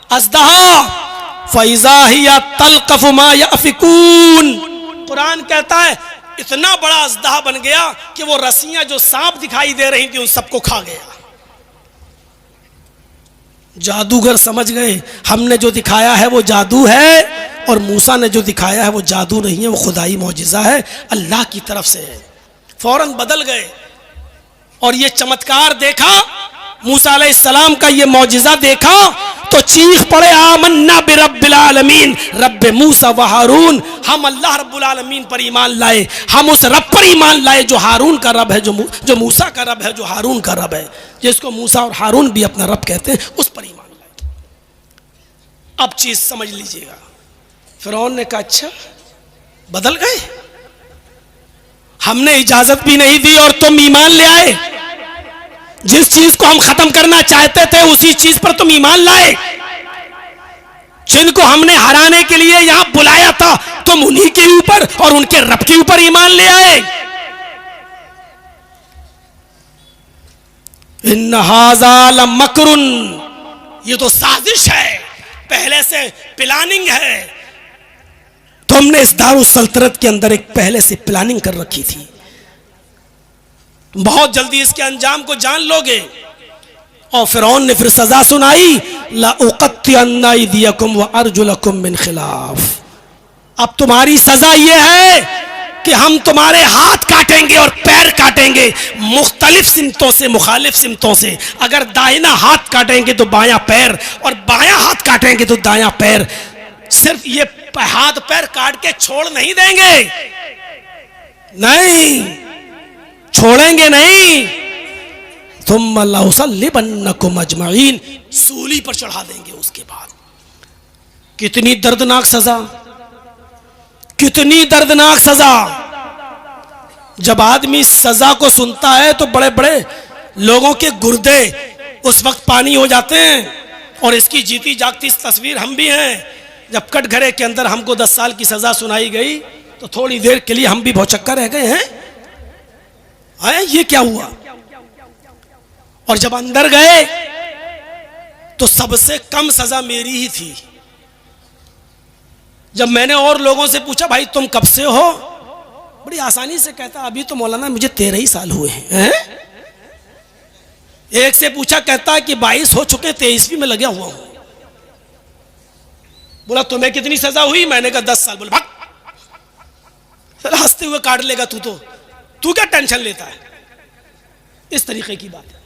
अज़दहा फ़इज़ा हिया तल्क़फ़ु मा यअफ़िकून, कुरान कहता है इतना बड़ा अज़दहा बन गया कि वो रस्सियां जो सांप दिखाई दे रही थी उन सबको खा गया। जादूगर समझ गए हमने जो दिखाया है वो जादू है और मूसा ने जो दिखाया है वो जादू नहीं है, वो खुदाई मौजिज़ा है, अल्लाह की तरफ से है। फौरन बदल गए और ये चमत्कार देखा, मूसा अलैहिस्सलाम का ये मौजिज़ा देखा तो चीख पड़े आमन्ना बिरब्बिल आलमीन, रब्ब मूसा व हारून, हम अल्लाह रब्बुल आलमीन पर ईमान लाए, हम उस रब पर ईमान लाए जो हारून का रब है, जो मूसा का रब है, जो हारून का रब है, जिसको मूसा और हारून भी अपना रब कहते हैं, उस पर ईमान लाए। अब चीज समझ लीजिएगा, फिरौन ने कहा अच्छा बदल गए, हमने इजाजत भी नहीं दी और तुम ईमान ले आए, जिस चीज को हम खत्म करना चाहते थे उसी चीज पर तुम ईमान लाए, जिनको हमने हराने के लिए यहां बुलाया था तुम उन्हीं के ऊपर और उनके रब के ऊपर ईमान ले आए। इन हाज़ा लमकरुन, ये तो साजिश है, पहले से प्लानिंग है, तुमने इस दारुस सल्तनत के अंदर एक पहले से प्लानिंग कर रखी थी, बहुत जल्दी इसके अंजाम को जान लोगे। और फिरौन ने फिर सजा सुनाई, ला उक़त्तिअन्ना अयदियकुम व अर्जुलकुम मिन खिलाफ, अब तुम्हारी सजा यह है कि हम तुम्हारे हाथ काटेंगे और पैर काटेंगे मुख्तलिफ सिमतों से, मुखालिफ सिमतों से। अगर दाहिना हाथ काटेंगे तो बायां पैर, और बायां हाथ काटेंगे तो दायां पैर। सिर्फ ये हाथ पैर काट के छोड़ नहीं देंगे, नहीं छोड़ेंगे नहीं, तुम लउसल्लिबन्नकुम अजमईन, सूली पर चढ़ा देंगे। उसके बाद कितनी दर्दनाक सजा, कितनी दर्दनाक सजा। जब आदमी सजा को सुनता है तो बड़े बड़े लोगों के गुर्दे उस वक्त पानी हो जाते हैं। और इसकी जीती जागती तस्वीर हम भी हैं। जब कटघरे के अंदर हमको 10 साल की सजा सुनाई गई तो थोड़ी देर के लिए हम भी भौचक्का रह गए हैं, ये क्या हुआ। और जब अंदर गए तो सबसे कम सजा मेरी ही थी। जब मैंने और लोगों से पूछा भाई तुम कब से हो, बड़ी आसानी से कहता अभी तो मौलाना मुझे 13 ही साल हुए हैं। एक से पूछा, कहता कि 22 हो चुके, 23वीं में लगा हुआ हूं। बोला तुम्हें कितनी सजा हुई, मैंने कहा 10 साल। बोला भाग, हंसते हुए काट लेगा तू क्या टेंशन लेता है। इस तरीके की बात है,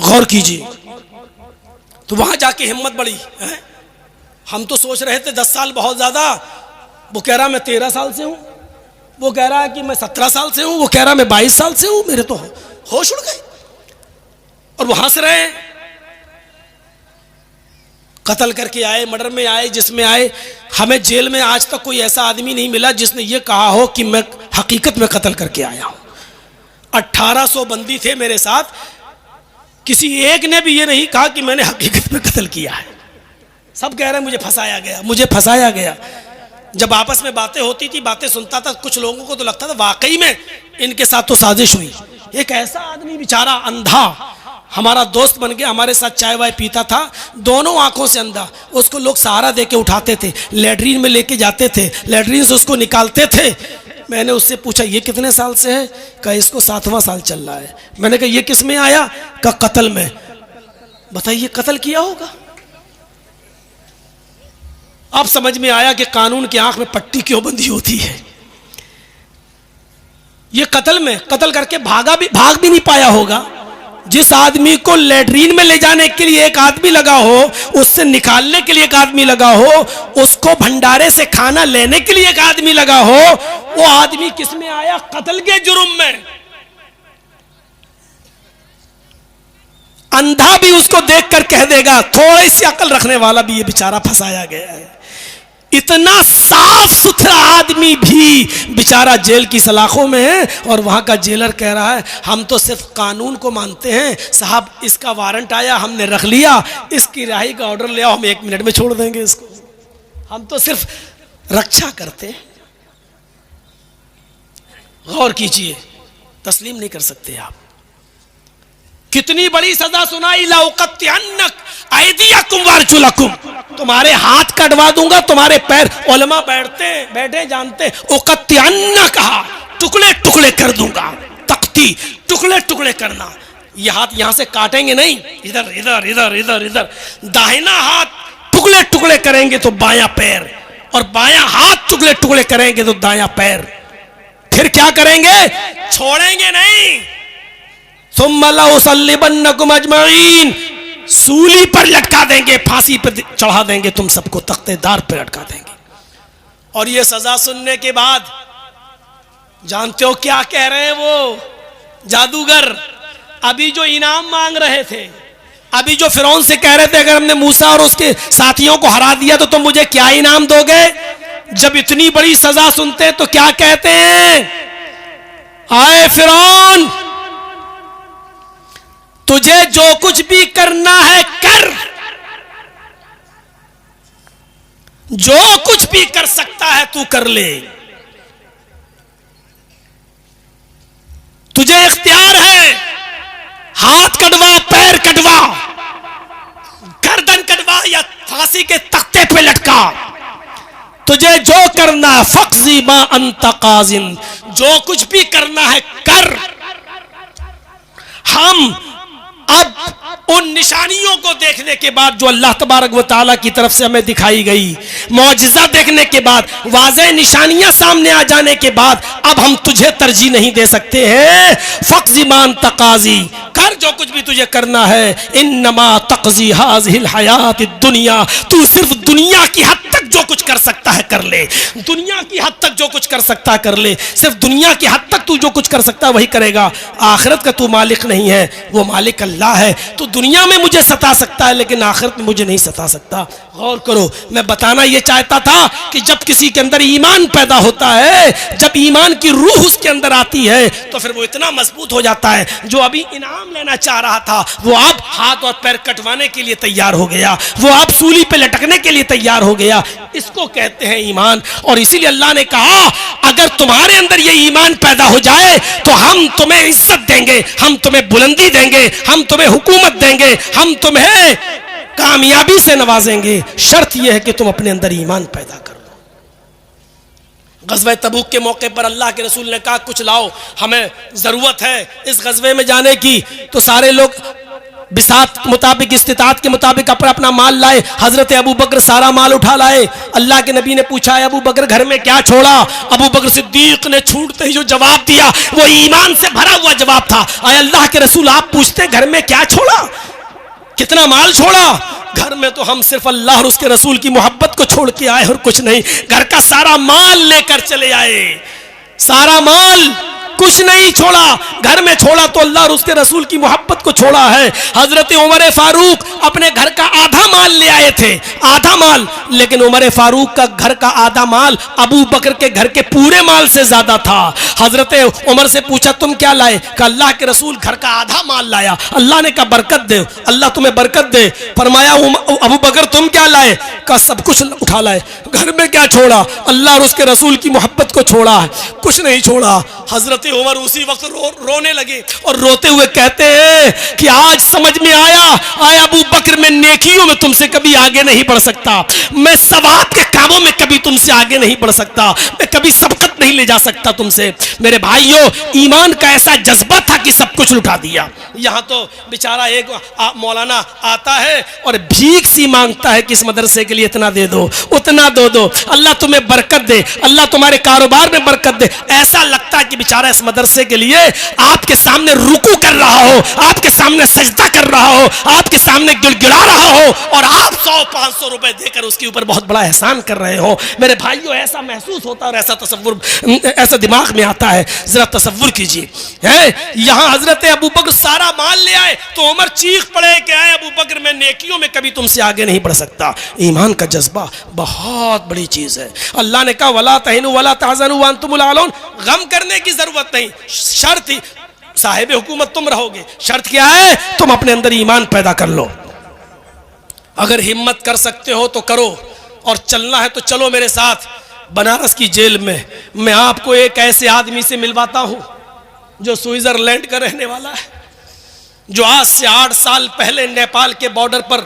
गौर कीजिए। तो वहां जाके हिम्मत बढ़ी है? हम तो सोच रहे थे 10 साल बहुत ज्यादा, वो कह रहा मैं 13 साल से हूं, वो कह रहा है कि मैं 17 साल से हूं, वो कह रहा मैं 22 साल से हूं। मेरे तो होश उड़ गए और वो हंस रहे हैं। कत्ल करके आए, मर्डर में आए, जिसमें आए, हमें जेल में आज तक कोई ऐसा आदमी नहीं मिला जिसने ये कहा हो कि मैं हकीकत में कत्ल करके आया हूं। 1800 बंदी थे मेरे साथ, किसी एक ने भी ये नहीं कहा कि मैंने हकीकत में कत्ल किया है। सब कह रहे हैं मुझे फंसाया गया, मुझे फंसाया गया। जब आपस में बातें होती थी, बातें सुनता था, कुछ लोगों को तो लगता था वाकई में इनके साथ तो साजिश हुई। एक ऐसा आदमी बेचारा अंधा हमारा दोस्त बन गया, हमारे साथ चाय वाय पीता था, दोनों आंखों से अंधा। उसको लोग सहारा दे के उठाते थे, लेटरीन में लेके जाते थे, लेटरीन से उसको निकालते थे। मैंने उससे पूछा ये कितने साल से है, कहा इसको 7वां साल चल रहा है। मैंने कहा ये किस में आया, कहा कत्ल में। बताइए कत्ल किया होगा। अब समझ में आया कि कानून की आंख में पट्टी क्यों बंधी होती है। ये कत्ल में, कत्ल करके भाग भी नहीं पाया होगा। जिस आदमी को लेटरीन में ले जाने के लिए एक आदमी लगा हो, उससे निकालने के लिए एक आदमी लगा हो, उसको भंडारे से खाना लेने के लिए एक आदमी लगा हो, वो आदमी किस में आया, कत्ल के जुर्म में। अंधा भी उसको देखकर कह देगा, थोड़ी सी अकल रखने वाला भी ये बेचारा फंसाया गया है। इतना साफ सुथरा आदमी भी बेचारा जेल की सलाखों में है और वहां का जेलर कह रहा है हम तो सिर्फ कानून को मानते हैं साहब, इसका वारंट आया हमने रख लिया, इसकी रिहाई का ऑर्डर ले आओ, हम 1 मिनट में छोड़ देंगे इसको, हम तो सिर्फ रक्षा करते हैं। गौर कीजिए, तस्लीम नहीं कर सकते आप। कितनी बड़ी सजा सुनाई, लाउक़त्तिअन्नक अयदियकुम वारजुलकुम, तुम्हारे हाथ कटवा दूंगा, तुम्हारे पैर। उलमा बैठे जानते, उक़त्तिअन्न कहा, टुकड़े टुकड़े कर दूंगा। तख्ती, टुकड़े टुकड़े करना। ये हाथ यहां से काटेंगे नहीं, इधर इधर इधर इधर इधर। दाहिना हाथ टुकड़े टुकड़े करेंगे तो बायां पैर, और बायां हाथ टुकड़े टुकड़े करेंगे तो दायां पैर। फिर क्या करेंगे, छोड़ेंगे नहीं। सुम्मा लउसल्लिबन्नकुम अजमईन, सूली पर लटका देंगे, फांसी पर चढ़ा देंगे, तुम सबको तख्तेदार पर लटका देंगे। और ये सजा सुनने के बाद जानते हो क्या कह रहे हैं वो जादूगर? अभी जो इनाम मांग रहे थे, अभी जो फिरौन से कह रहे थे अगर हमने मूसा और उसके साथियों को हरा दिया तो तुम मुझे क्या इनाम दोगे, जब इतनी बड़ी सजा सुनते हैं तो क्या कहते हैं? आए फिरौन, तुझे जो कुछ भी करना है कर, जो कुछ भी कर सकता है तू कर ले, तुझे इख्तियार है, हाथ कटवा, पैर कटवा, गर्दन कटवा या फांसी के तख्ते पे लटका, तुझे जो करना है, फक्जी मा अंत काजिन, जो कुछ भी करना है कर। हम अब उन निशानियों को देखने के बाद जो अल्लाह तबारक व तआला की तरफ से हमें दिखाई गई, मौजिज़ा देखने के बाद, वाज़ेह निशानियां सामने आ जाने के बाद, अब हम तुझे तरजीह नहीं दे सकते हैं। फ़क़्ज़ी मा अंत क़ाज़ी, कर जो कुछ भी तुझे करना है। इन्नमा तक़ज़ी हाज़िहिल हयातिद दुनिया, तू सिर्फ दुनिया की हद तक जो कुछ कर सकता है कर ले, दुनिया की हद तक जो कुछ कर सकता है कर ले, सिर्फ दुनिया की हद तक तू जो कुछ कर सकता है वही करेगा। आखिरत का तू मालिक नहीं है, वो मालिक अल्लाह है। तो दुनिया में मुझे सता सकता है लेकिन आखिरत में मुझे नहीं सता सकता। गौर करो, मैं बताना ये चाहता था कि जब किसी के अंदर ईमान पैदा होता है, जब ईमान की रूह उसके अंदर आती है तो फिर वो इतना मजबूत हो जाता है, जो अभी इनाम लेना चाह रहा था वो अब हाथ और पैर कटवाने के लिए तैयार हो गया, वो अब सूली पे लटकने के लिए तैयार हो गया। इसको कहते हैं ईमान। और इसीलिए अल्लाह ने कहा अगर तुम्हारे अंदर ये ईमान पैदा हो जाए तो हम तुम्हें इज्जत देंगे, हम तुम्हें बुलंदी देंगे, हम तुम्हें हुकूमत देंगे, हम तुम्हें कामयाबी से नवाजेंगे। शर्त यह है कि तुम अपने अंदर ईमान पैदा करो। गज़वे तबूक के मौके पर अल्लाह के रसूल ने कहा कुछ लाओ, हमें जरूरत है इस गज़वे में जाने की। तो सारे लोग बिसात मुताबिक, इस्तिताअत के मुताबिक अपना अपना माल लाए। हजरत अबू बकर सारा माल उठा लाए। अल्लाह के नबी ने पूछा अबू बकर घर में क्या छोड़ा? अबू बकर सिद्दीक ने छूटते ही जो जवाब दिया वो ईमान से भरा हुआ जवाब था। आए अल्लाह के रसूल आप पूछते घर में क्या छोड़ा, कितना माल छोड़ा? घर में तो हम सिर्फ अल्लाह और उसके रसूल की मोहब्बत को छोड़ के आए और कुछ नहीं। घर का सारा माल लेकर चले आए, सारा माल, कुछ नहीं छोड़ा। घर में छोड़ा तो अल्लाह और उसके रसूल की मोहब्बत को छोड़ा है। हजरत उमर फारूक अपने घर का आधा माल ले आए थे, आधा माल, लेकिन उमर फारूक का घर का आधा माल अबू बकर के घर के पूरे माल से ज्यादा था। हजरत उमर से पूछा तुम क्या लाए? कहा अल्लाह के रसूल घर का आधा माल लाया। अल्लाह ने कहा बरकत दे, अल्लाह तुम्हें बरकत दे। फरमाया अबू बकर तुम क्या लाए? कहा सब कुछ उठा लाए। घर में क्या छोड़ा? अल्लाह और उसके रसूल की मोहब्बत को छोड़ा है, कुछ नहीं छोड़ा। हजरत उमर उसी वक्त रोने लगे और रोते हुए कहते हैं कि आज समझ में आया अबू बकर मैं नेकियों में तुमसे कभी आगे नहीं बढ़ सकता, मैं सवाब के कामों में कभी तुमसे आगे नहीं बढ़ सकता, मैं कभी सबकत नहीं ले जा सकता तुमसे। मेरे भाइयों, ईमान का ऐसा जज्बा था कि सब कुछ लुटा दिया। यहाँ तो बेचारा एक मौलाना आता है और भीख सी मांगता है कि इस मदरसे के लिए इतना दे दो, उतना दो, अल्लाह तुम्हें बरकत दे, अल्लाह तुम्हारे कारोबार में बरकत दे। ऐसा लगता है कि बेचारा इस मदरसे के लिए आपके सामने रुकू कर रहा हो, आपके सामने सजदा कर रहा हो, आपके सामने गिड़गिड़ा रहा हो और आप 100-500 रुपए देकर उसके ऊपर बहुत बड़ा एहसान कर रहे हो। मेरे भाइयों, ऐसा महसूस होता है और ऐसा तसव्वुर, ऐसा दिमाग में आता है। जरा तसव्वुर कीजिए, यहाँ हजरत अबू बकर सारा माल ले आए तो उमर चीख पड़े कि आए अबू बकर मैं नेकियों में कभी तुमसे आगे नहीं बढ़ सकता। ईमान का जज्बा बहुत बड़ी चीज है। अल्लाह ने कहा वला तहिनु वला तहज़नु व अंतुमुल आलौन, गम करने की जरूरत नहीं, शर्त ही साहिब हुकूमत तुम रहोगे। शर्त क्या है? तुम अपने अंदर ईमान पैदा कर लो। अगर हिम्मत कर सकते हो तो करो और चलना है तो चलो मेरे साथ बनारस की जेल में। मैं आपको एक ऐसे आदमी से मिलवाता हूं जो स्विट्जरलैंड का रहने वाला है, जो आज से 8 साल पहले नेपाल के बॉर्डर पर,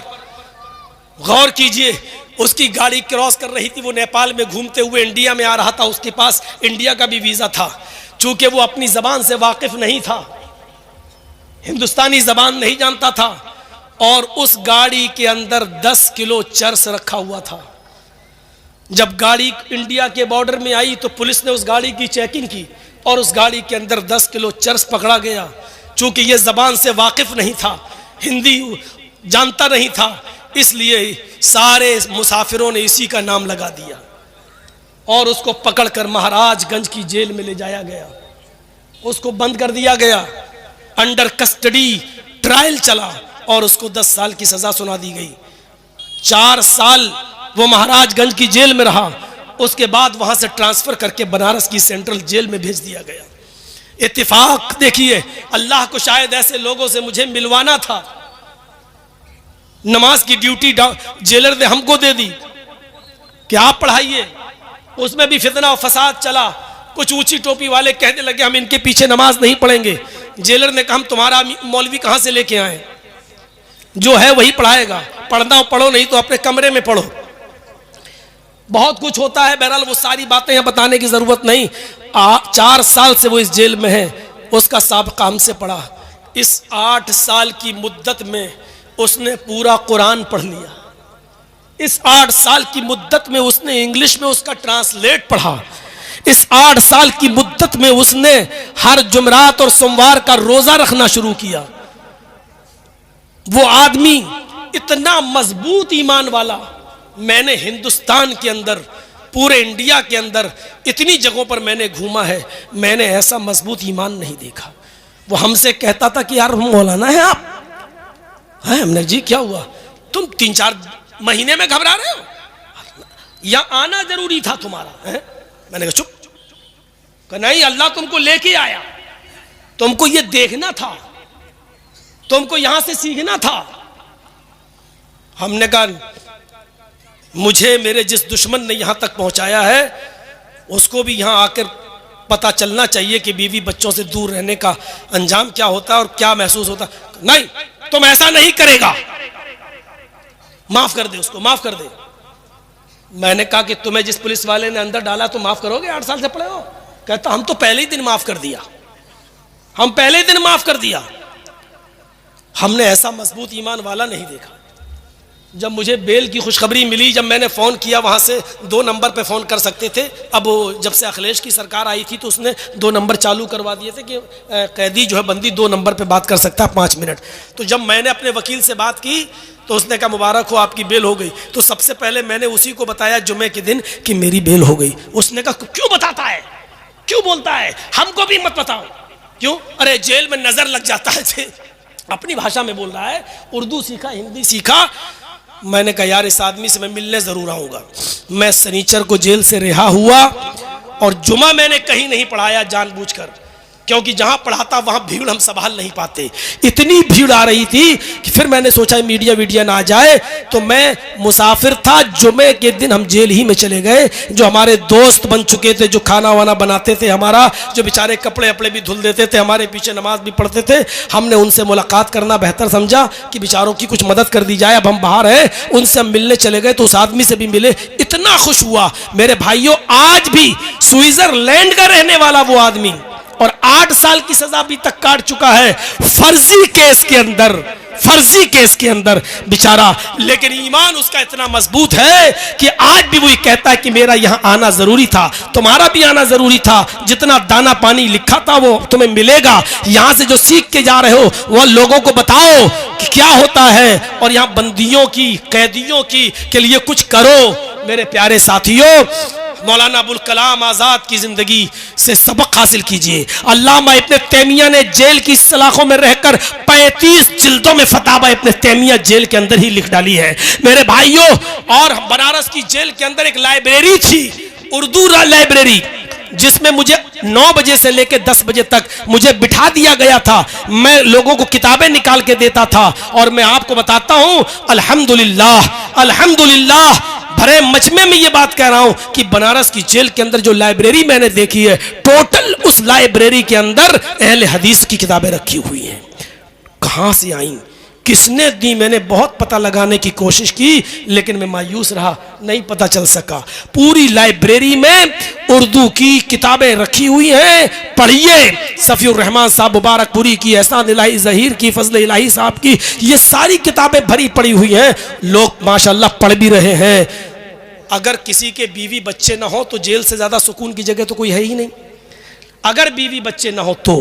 गौर कीजिए, उसकी गाड़ी क्रॉस कर रही थी, वो नेपाल में घूमते हुए इंडिया में आ रहा था, उसके पास इंडिया का भी वीजा था। चूंकि वो अपनी जबान से वाकिफ नहीं था, हिंदुस्तानी जबान नहीं जानता था, और उस गाड़ी के अंदर 10 किलो चर्स रखा हुआ था। जब गाड़ी इंडिया के बॉर्डर में आई तो पुलिस ने उस गाड़ी की चेकिंग की और उस गाड़ी के अंदर 10 किलो चर्स पकड़ा गया। चूंकि ये जबान से वाकिफ नहीं था, हिंदी जानता नहीं था, इसलिए सारे मुसाफिरों ने इसी का नाम लगा दिया और उसको पकड़कर महाराजगंज की जेल में ले जाया गया। उसको बंद कर दिया गया, अंडर कस्टडी ट्रायल चला और उसको 10 साल की सजा सुना दी गई। 4 साल वो महाराजगंज की जेल में रहा, उसके बाद वहां से ट्रांसफर करके बनारस की सेंट्रल जेल में भेज दिया गया। इत्तेफाक देखिए, अल्लाह को शायद ऐसे लोगों से मुझे मिलवाना था। नमाज की ड्यूटी जेलर ने हमको दे दी कि आप पढ़ाइए, उसमें भी फितना और फसाद चला। कुछ ऊंची टोपी वाले कहने लगे हम इनके पीछे नमाज नहीं पढ़ेंगे। जेलर ने कहा हम तुम्हारा मौलवी कहां से लेके आए, जो है वही पढ़ाएगा, पढ़ना हो पढ़ो, नहीं तो अपने कमरे में पढ़ो। बहुत कुछ होता है, बहरहाल वो सारी बातें यहाँ बताने की जरूरत नहीं। 4 साल से वो इस जेल में है, उसका साबिक़ा हमसे पढ़ा। इस 8 साल की मुद्दत में उसने पूरा कुरान पढ़ लिया। इस 8 साल की मुद्दत में उसने इंग्लिश में उसका ट्रांसलेट पढ़ा। इस 8 साल की मुद्दत में उसने हर जुमरात और सोमवार का रोजा रखना शुरू किया। वो आदमी इतना मजबूत ईमान वाला, मैंने हिंदुस्तान के अंदर, पूरे इंडिया के अंदर इतनी जगहों पर मैंने घूमा है, मैंने ऐसा मजबूत ईमान नहीं देखा। वो हमसे कहता था कि यार मौलाना है आप हैं? हमने जी क्या हुआ, तुम 3-4 महीने में घबरा रहे हो, यहां आना जरूरी था तुम्हारा है? मैंने कहा चुप। कहा नहीं, अल्लाह तुमको लेके आया, तुमको ये देखना था, तुमको यहां से सीखना था। हमने कहा मुझे मेरे जिस दुश्मन ने यहां तक पहुंचाया है उसको भी यहां आकर पता चलना चाहिए कि बीवी बच्चों से दूर रहने का अंजाम क्या होता है और क्या महसूस होता। नहीं, तुम ऐसा नहीं करेगा, माफ कर दे उसको, माफ कर दे। मैंने कहा कि तुम्हें जिस पुलिस वाले ने अंदर डाला तो माफ करोगे? 8 साल से पड़े हो। कहता हम तो पहले ही दिन माफ कर दिया, हम पहले ही दिन माफ कर दिया। हमने ऐसा मजबूत ईमान वाला नहीं देखा। जब मुझे बेल की खुशखबरी मिली, जब मैंने फ़ोन किया, वहाँ से 2 नंबर पे फ़ोन कर सकते थे। अब जब से अखिलेश की सरकार आई थी तो उसने 2 नंबर चालू करवा दिए थे कि कैदी जो है बंदी 2 नंबर पे बात कर सकता है 5 मिनट। तो जब मैंने अपने वकील से बात की तो उसने कहा मुबारक हो आपकी बेल हो गई। तो सबसे पहले मैंने उसी को बताया जुमे के दिन कि मेरी बेल हो गई। उसने कहा क्यों बताता है, क्यों बोलता है, हमको भी मत बताओ। क्यों? अरे जेल में नज़र लग जाता है। अपनी भाषा में बोल रहा है, उर्दू सीखा, हिंदी सीखा। मैंने कहा यार इस आदमी से मैं मिलने जरूर आऊंगा। मैं शनिचर को जेल से रिहा हुआ और जुमा मैंने कहीं नहीं पढ़ाया जानबूझकर, क्योंकि जहां पढ़ाता वहां भीड़ हम संभाल नहीं पाते। इतनी भीड़ आ रही थी कि फिर मैंने सोचा मीडिया ना आ जाए, तो मैं मुसाफिर था। जुमे के दिन हम जेल ही में चले गए। जो हमारे दोस्त बन चुके थे, जो खाना वाना बनाते थे हमारा, जो बेचारे कपड़े अपड़े भी धुल देते थे, हमारे पीछे नमाज भी पढ़ते थे, हमने उनसे मुलाकात करना बेहतर समझा कि बेचारों की कुछ मदद कर दी जाए। अब हम बाहर हैं, उनसे हम मिलने चले गए तो उस आदमी से भी मिले। इतना खुश हुआ मेरे भाइयों। आज भी स्विट्जरलैंड का रहने वाला वो आदमी, और 8 साल की सजा अभी तक काट चुका है फर्जी केस के अंदर, फर्जी केस के अंदर बेचारा। लेकिन ईमान उसका इतना मजबूत है कि आज भी वही कहता है कि मेरा यहां आना जरूरी था, तुम्हारा भी आना जरूरी था। जितना दाना पानी लिखा था वो तुम्हें मिलेगा। यहां से जो सीख के जा रहे हो वह लोगों को बताओ कि क्या होता है, और यहां बंदियों की, कैदियों की के लिए कुछ करो। मेरे प्यारे साथियों, मौलाना अबुल कलाम आज़ाद की ज़िंदगी से सबक हासिल कीजिए। अल्लामा इब्न तैमिया ने जेल की सलाखों में रहकर 35 जिल्दों में फतावा इब्न तैमिया जेल के अंदर ही लिख डाली है मेरे भाइयों। और बनारस की जेल के अंदर एक लाइब्रेरी थी, उर्दू लाइब्रेरी, जिसमें मुझे 9 बजे से लेकर 10 बजे तक मुझे बिठा दिया गया था। मैं लोगों को किताबें निकाल के देता था। और मैं आपको बताता हूं, अल्हम्दुलिल्लाह, अल्हम्दुलिल्लाह, भरे मजमे में ये बात कह रहा हूं कि बनारस की जेल के अंदर जो लाइब्रेरी मैंने देखी है, टोटल उस लाइब्रेरी के अंदर अहले हदीस की किताबें रखी हुई हैं। कहां से आई, किसने दी, मैंने बहुत पता लगाने की कोशिश की, लेकिन मैं मायूस रहा, नहीं पता चल सका। पूरी लाइब्रेरी में उर्दू की किताबें रखी हुई हैं, पढ़िए। सफीउर रहमान साहब मुबारकपुरी की, एहसान इलाही ज़हीर की, फजल इलाही साहब की, ये सारी किताबें भरी पड़ी हुई हैं। लोग माशाल्लाह पढ़ भी रहे हैं। अगर किसी के बीवी बच्चे ना हो तो जेल से ज्यादा सुकून की जगह तो कोई है ही नहीं। अगर बीवी बच्चे ना हो तो,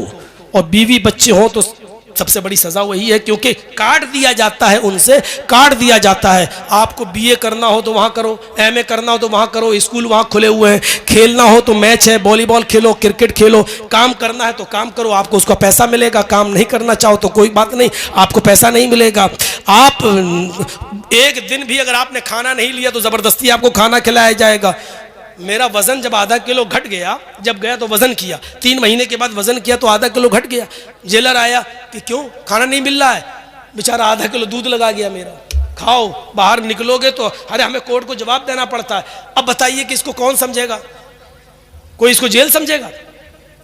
और बीवी बच्चे हो तो सबसे बड़ी सज़ा वही है, क्योंकि काट दिया जाता है, उनसे काट दिया जाता है। आपको बीए करना हो तो वहाँ करो, एमए करना हो तो वहाँ करो, स्कूल वहाँ खुले हुए हैं, खेलना हो तो मैच है, वॉलीबॉल खेलो, क्रिकेट खेलो, काम करना है तो काम करो, आपको उसका पैसा मिलेगा। काम नहीं करना चाहो तो कोई बात नहीं, आपको पैसा नहीं मिलेगा। आप एक दिन भी अगर आपने खाना नहीं लिया तो ज़बरदस्ती आपको खाना खिलाया जाएगा। मेरा वज़न जब आधा किलो घट गया, जब गया तो वज़न किया, 3 महीने के बाद वज़न किया तो आधा किलो घट गया। जेलर आया कि क्यों खाना नहीं मिल रहा है, बेचारा आधा किलो दूध लगा गया मेरा, खाओ, बाहर निकलोगे तो अरे हमें कोर्ट को जवाब देना पड़ता है। अब बताइए कि इसको कौन समझेगा, कोई इसको जेल समझेगा?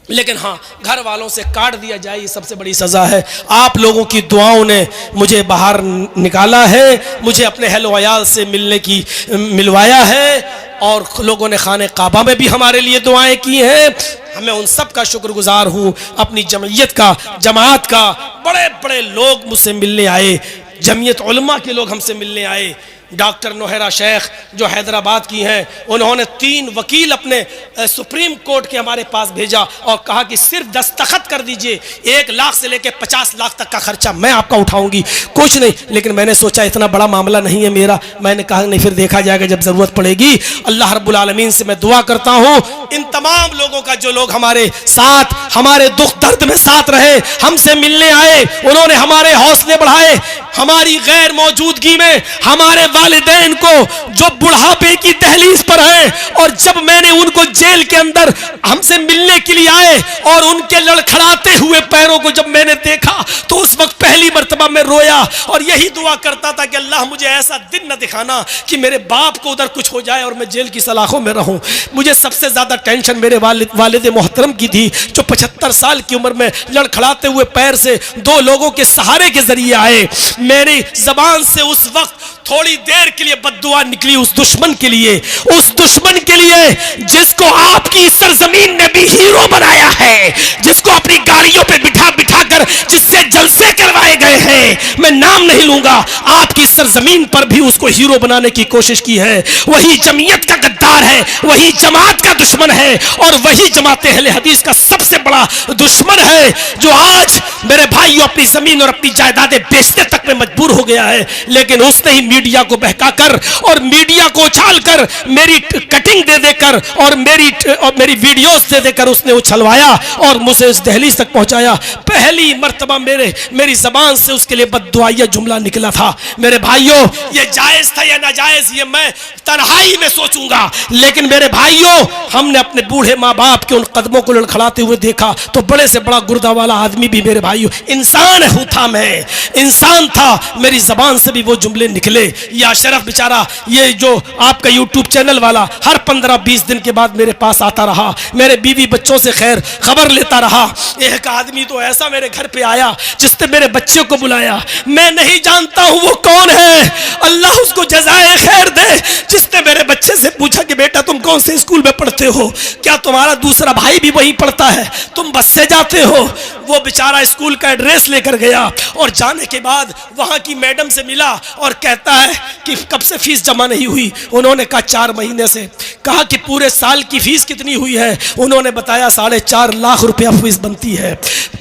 लेकिन हाँ, घर वालों से काट दिया जाए, ये सबसे बड़ी सज़ा है। आप लोगों की दुआओं ने मुझे बाहर निकाला है, मुझे अपने अहल वयाल से मिलवाया है, और लोगों ने खाने काबा में भी हमारे लिए दुआएं की हैं। हमें उन सब का शुक्रगुजार हूँ, अपनी जमयत का, जमात का। बड़े बड़े लोग मुझसे मिलने आए, जमयत उलमा के लोग हमसे मिलने आए। डॉक्टर नोहरा शेख जो हैदराबाद की हैं, उन्होंने 3 वकील अपने सुप्रीम कोर्ट के हमारे पास भेजा और कहा कि सिर्फ दस्तखत कर दीजिए, 1 लाख से लेकर 50 लाख तक का खर्चा मैं आपका उठाऊंगी, कुछ नहीं। लेकिन मैंने सोचा इतना बड़ा मामला नहीं है मेरा, मैंने कहा नहीं, फिर देखा जाएगा जब ज़रूरत पड़ेगी। अल्लाह रब्बुल आलमीन से मैं दुआ करता हूँ इन तमाम लोगों का, जो लोग हमारे साथ, हमारे दुख दर्द में साथ रहे, हमसे मिलने आए, उन्होंने हमारे हौसले बढ़ाए। हमारी गैर मौजूदगी में हमारे वालिदैन को जो बुढ़ापे की दहलीज पर हैं, और जब मैंने उनको जेल के अंदर हमसे मिलने के लिए आए और उनके लड़खड़ाते हुए पैरों को जब मैंने देखा तो उस वक्त पहली मर्तबा मैं रोया और यही दुआ करता था कि अल्लाह मुझे ऐसा दिन न दिखाना कि मेरे बाप को उधर कुछ हो जाए और मैं जेल की सलाखों में रहूं। मुझे सबसे ज्यादा टेंशन मेरे वालिद मोहतरम की थी, जो 75 साल की उम्र में लड़खड़ाते हुए पैर से 2 लोगों के सहारे के जरिए आए। मेरी जबान से उस वक्त थोड़ी देर के लिए बद्दुआ निकली उस दुश्मन के लिए, उस दुश्मन के लिए जिसको आपकी सरजमीन ने भी हीरो बनाया है, जिसको अपनी गाड़ियों पे बिठा बिठा कर जिससे जलसे करवाए गए हैं। मैं नाम नहीं लूंगा, आपकी सरजमीन पर भी उसको हीरो बनाने की कोशिश की है। वही जमीयत का गद्दार है, वही जमात का दुश्मन है, और वही जमात अहले हदीस का सबसे बड़ा दुश्मन है, जो आज मेरे भाइयों अपनी जमीन और अपनी जायदादें बेचने तक में मजबूर हो गया है। लेकिन उसने ही मीडिया को बहकाकर और मीडिया को उछालकर, मेरी कटिंग दे देकर और मेरी वीडियोस दे देकर उसने उछलवाया और मुझे इस दहलीज तक पहुंचाया। पहली मर्तबा मेरी जबान से उसके लिए बद्दुआया जुमला निकला था। मेरे भाइयों, ये जायज था या नाजायज ये मैं तन्हाई में सोचूंगा, लेकिन मेरे भाइयों, हमने अपने बूढ़े माँ बाप के उन कदमों को लड़खड़ाते हुए देखा तो बड़े से बड़ा गुर्दा वाला आदमी भी मेरे भाइयों इंसान था, मैं इंसान था, मेरी जबान से भी वो जुमले निकले। ये अशरफ बेचारा, ये जो आपका यूट्यूब चैनल वाला, हर 15-20 दिन के बाद मेरे पास आता रहा, मेरे बीवी बच्चों से खैर खबर लेता रहा। एक आदमी तो ऐसा मेरे घर पे आया जिसने मेरे बच्चे को बुलाया, मैं नहीं जानता हूं वो कौन है, अल्लाह उसको जज़ाए खैर दे, जिसने मेरे बच्चे से पूछा कि बेटा तुम कौन से स्कूल में पढ़ते हो, क्या तुम्हारा दूसरा भाई भी वहीं पढ़ता है, तुम बस से जाते हो? वो बेचारा स्कूल का एड्रेस लेकर गया और जाने के बाद वहां की मैडम से मिला और कहता है कि कब से फीस जमा नहीं हुई। उन्होंने कहा 4 महीने से। कहा कि पूरे साल की फीस कितनी हुई है? उन्होंने बताया 4.5 लाख रुपया फीस बनती है,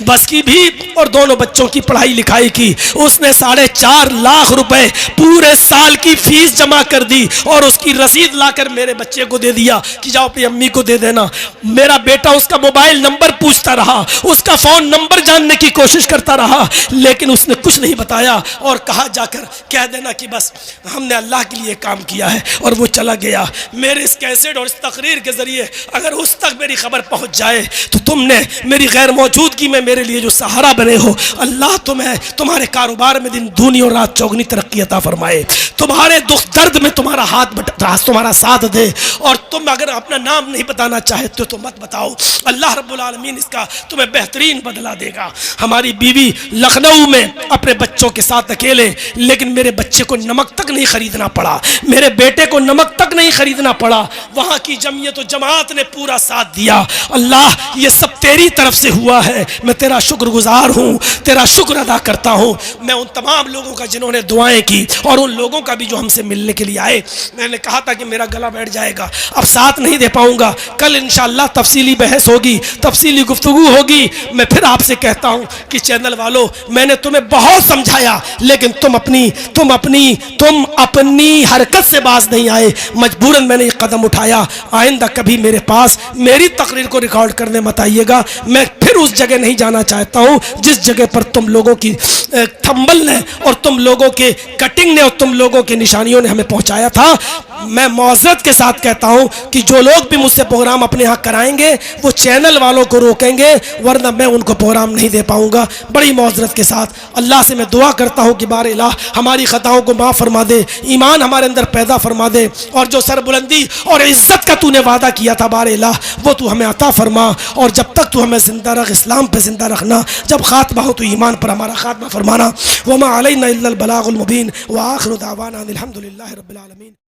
बस की भी और दोनों बच्चों की पढ़ाई लिखाई की। उसने 4.5 लाख रुपए पूरे साल की फीस जमा कर दी और उसकी रसीद लाकर मेरे बच्चे को दे दिया कि जाओ अपनी अम्मी को दे देना। मेरा बेटा उसका मोबाइल नंबर पूछता रहा, उसका फोन नंबर जानने की कोशिश करता रहा, लेकिन उसने कुछ नहीं बताया और कहा जाकर कह देना कि बस हमने अल्लाह के लिए काम किया है, और वो चला गया। मेरे इस कैसेट और इस तकरीर के जरिए अगर उस तक मेरी खबर पहुंच जाए तो तुमने मेरी गैर मौजूदगी में मेरे लिए जो सहारा बने हो, अल्लाह तुम्हें तुम्हारे कारोबार में दिन दूनी और रात चौगनी तरक्की अता फरमाए, तुम्हारे दुख दर्द में तुम्हारा तुम्हारा साथ दे। और तुम अगर अपना नाम नहीं बताना चाहते तो मत बताओ, अल्लाह रब्बुल आलमीन इसका तुम्हें बेहतरीन बदला देगा। हमारी बीवी लखनऊ में अपने बच्चों के साथ अकेले, लेकिन मेरे बच्चे को नमक तक नहीं खरीदना पड़ा, मेरे बेटे को नमक तक नहीं खरीदना पड़ा, वहां की जमीयत और जमात ने पूरा साथ दिया। अल्लाह ये सब तेरी तरफ से हुआ है, मैं तेरा शुक्रगुजार हूँ, तेरा शुक्र अदा करता हूँ। मैं उन तमाम लोगों का जिन्होंने दुआएं की और उन लोगों का भी जो हमसे मिलने के लिए आए, मैंने कहा था कि मेरा गला बैठ जाएगा, अब साथ नहीं दे पाऊंगा। कल इंशाअल्लाह तफसीली बहस होगी, तफसीली गुफ्तगू होगी। मैं फिर आपसे कहता हूं कि चैनल वालों, मैंने तुम्हें बहुत समझाया, लेकिन तुम अपनी हरकत से बाज नहीं आए। मजबूरन मैंने ये कदम उठाया। आइंदा कभी मेरे पास मेरी तकरीर को रिकॉर्ड करने मत आइएगा। मैं फिर उस जगह नहीं जाना चाहता हूं जिस जगह पर तुम लोगों की थंबल ने और तुम लोगों के कटिंग ने और तुम लोगों की निशानियों ने हमें पहुंचाया था। मैं मौज़रत के साथ कहता हूं कि जो लोग भी मुझसे प्रोग्राम अपने यहाँ कराएंगे वो चैनल वालों को रोकेंगे, वरना मैं उनको प्रोग्राम नहीं दे पाऊंगा। बड़ी मौज़रत के साथ अल्लाह से मैं दुआ करता हूं कि बारे इलाह हमारी ख़ताओं को माफ़ फरमा दे, ईमान हमारे अंदर पैदा फरमा दे, और जो सरबुलंदी और इज़्ज़त का तूने वादा किया था बारे इलाह वो तू हमें अता फरमा। और जब तक तू हमें ज़िंदा रख, इस्लाम पर ज़िंदा रखना, जब खात्मा हो तो ईमान पर हमारा खात्मा फरमाना। वमा अलैना इल्लल बलागुल मुबीन व आखिरु दावाना अनिल हम्दुलिल्लाहि रब्बिल आलमीन।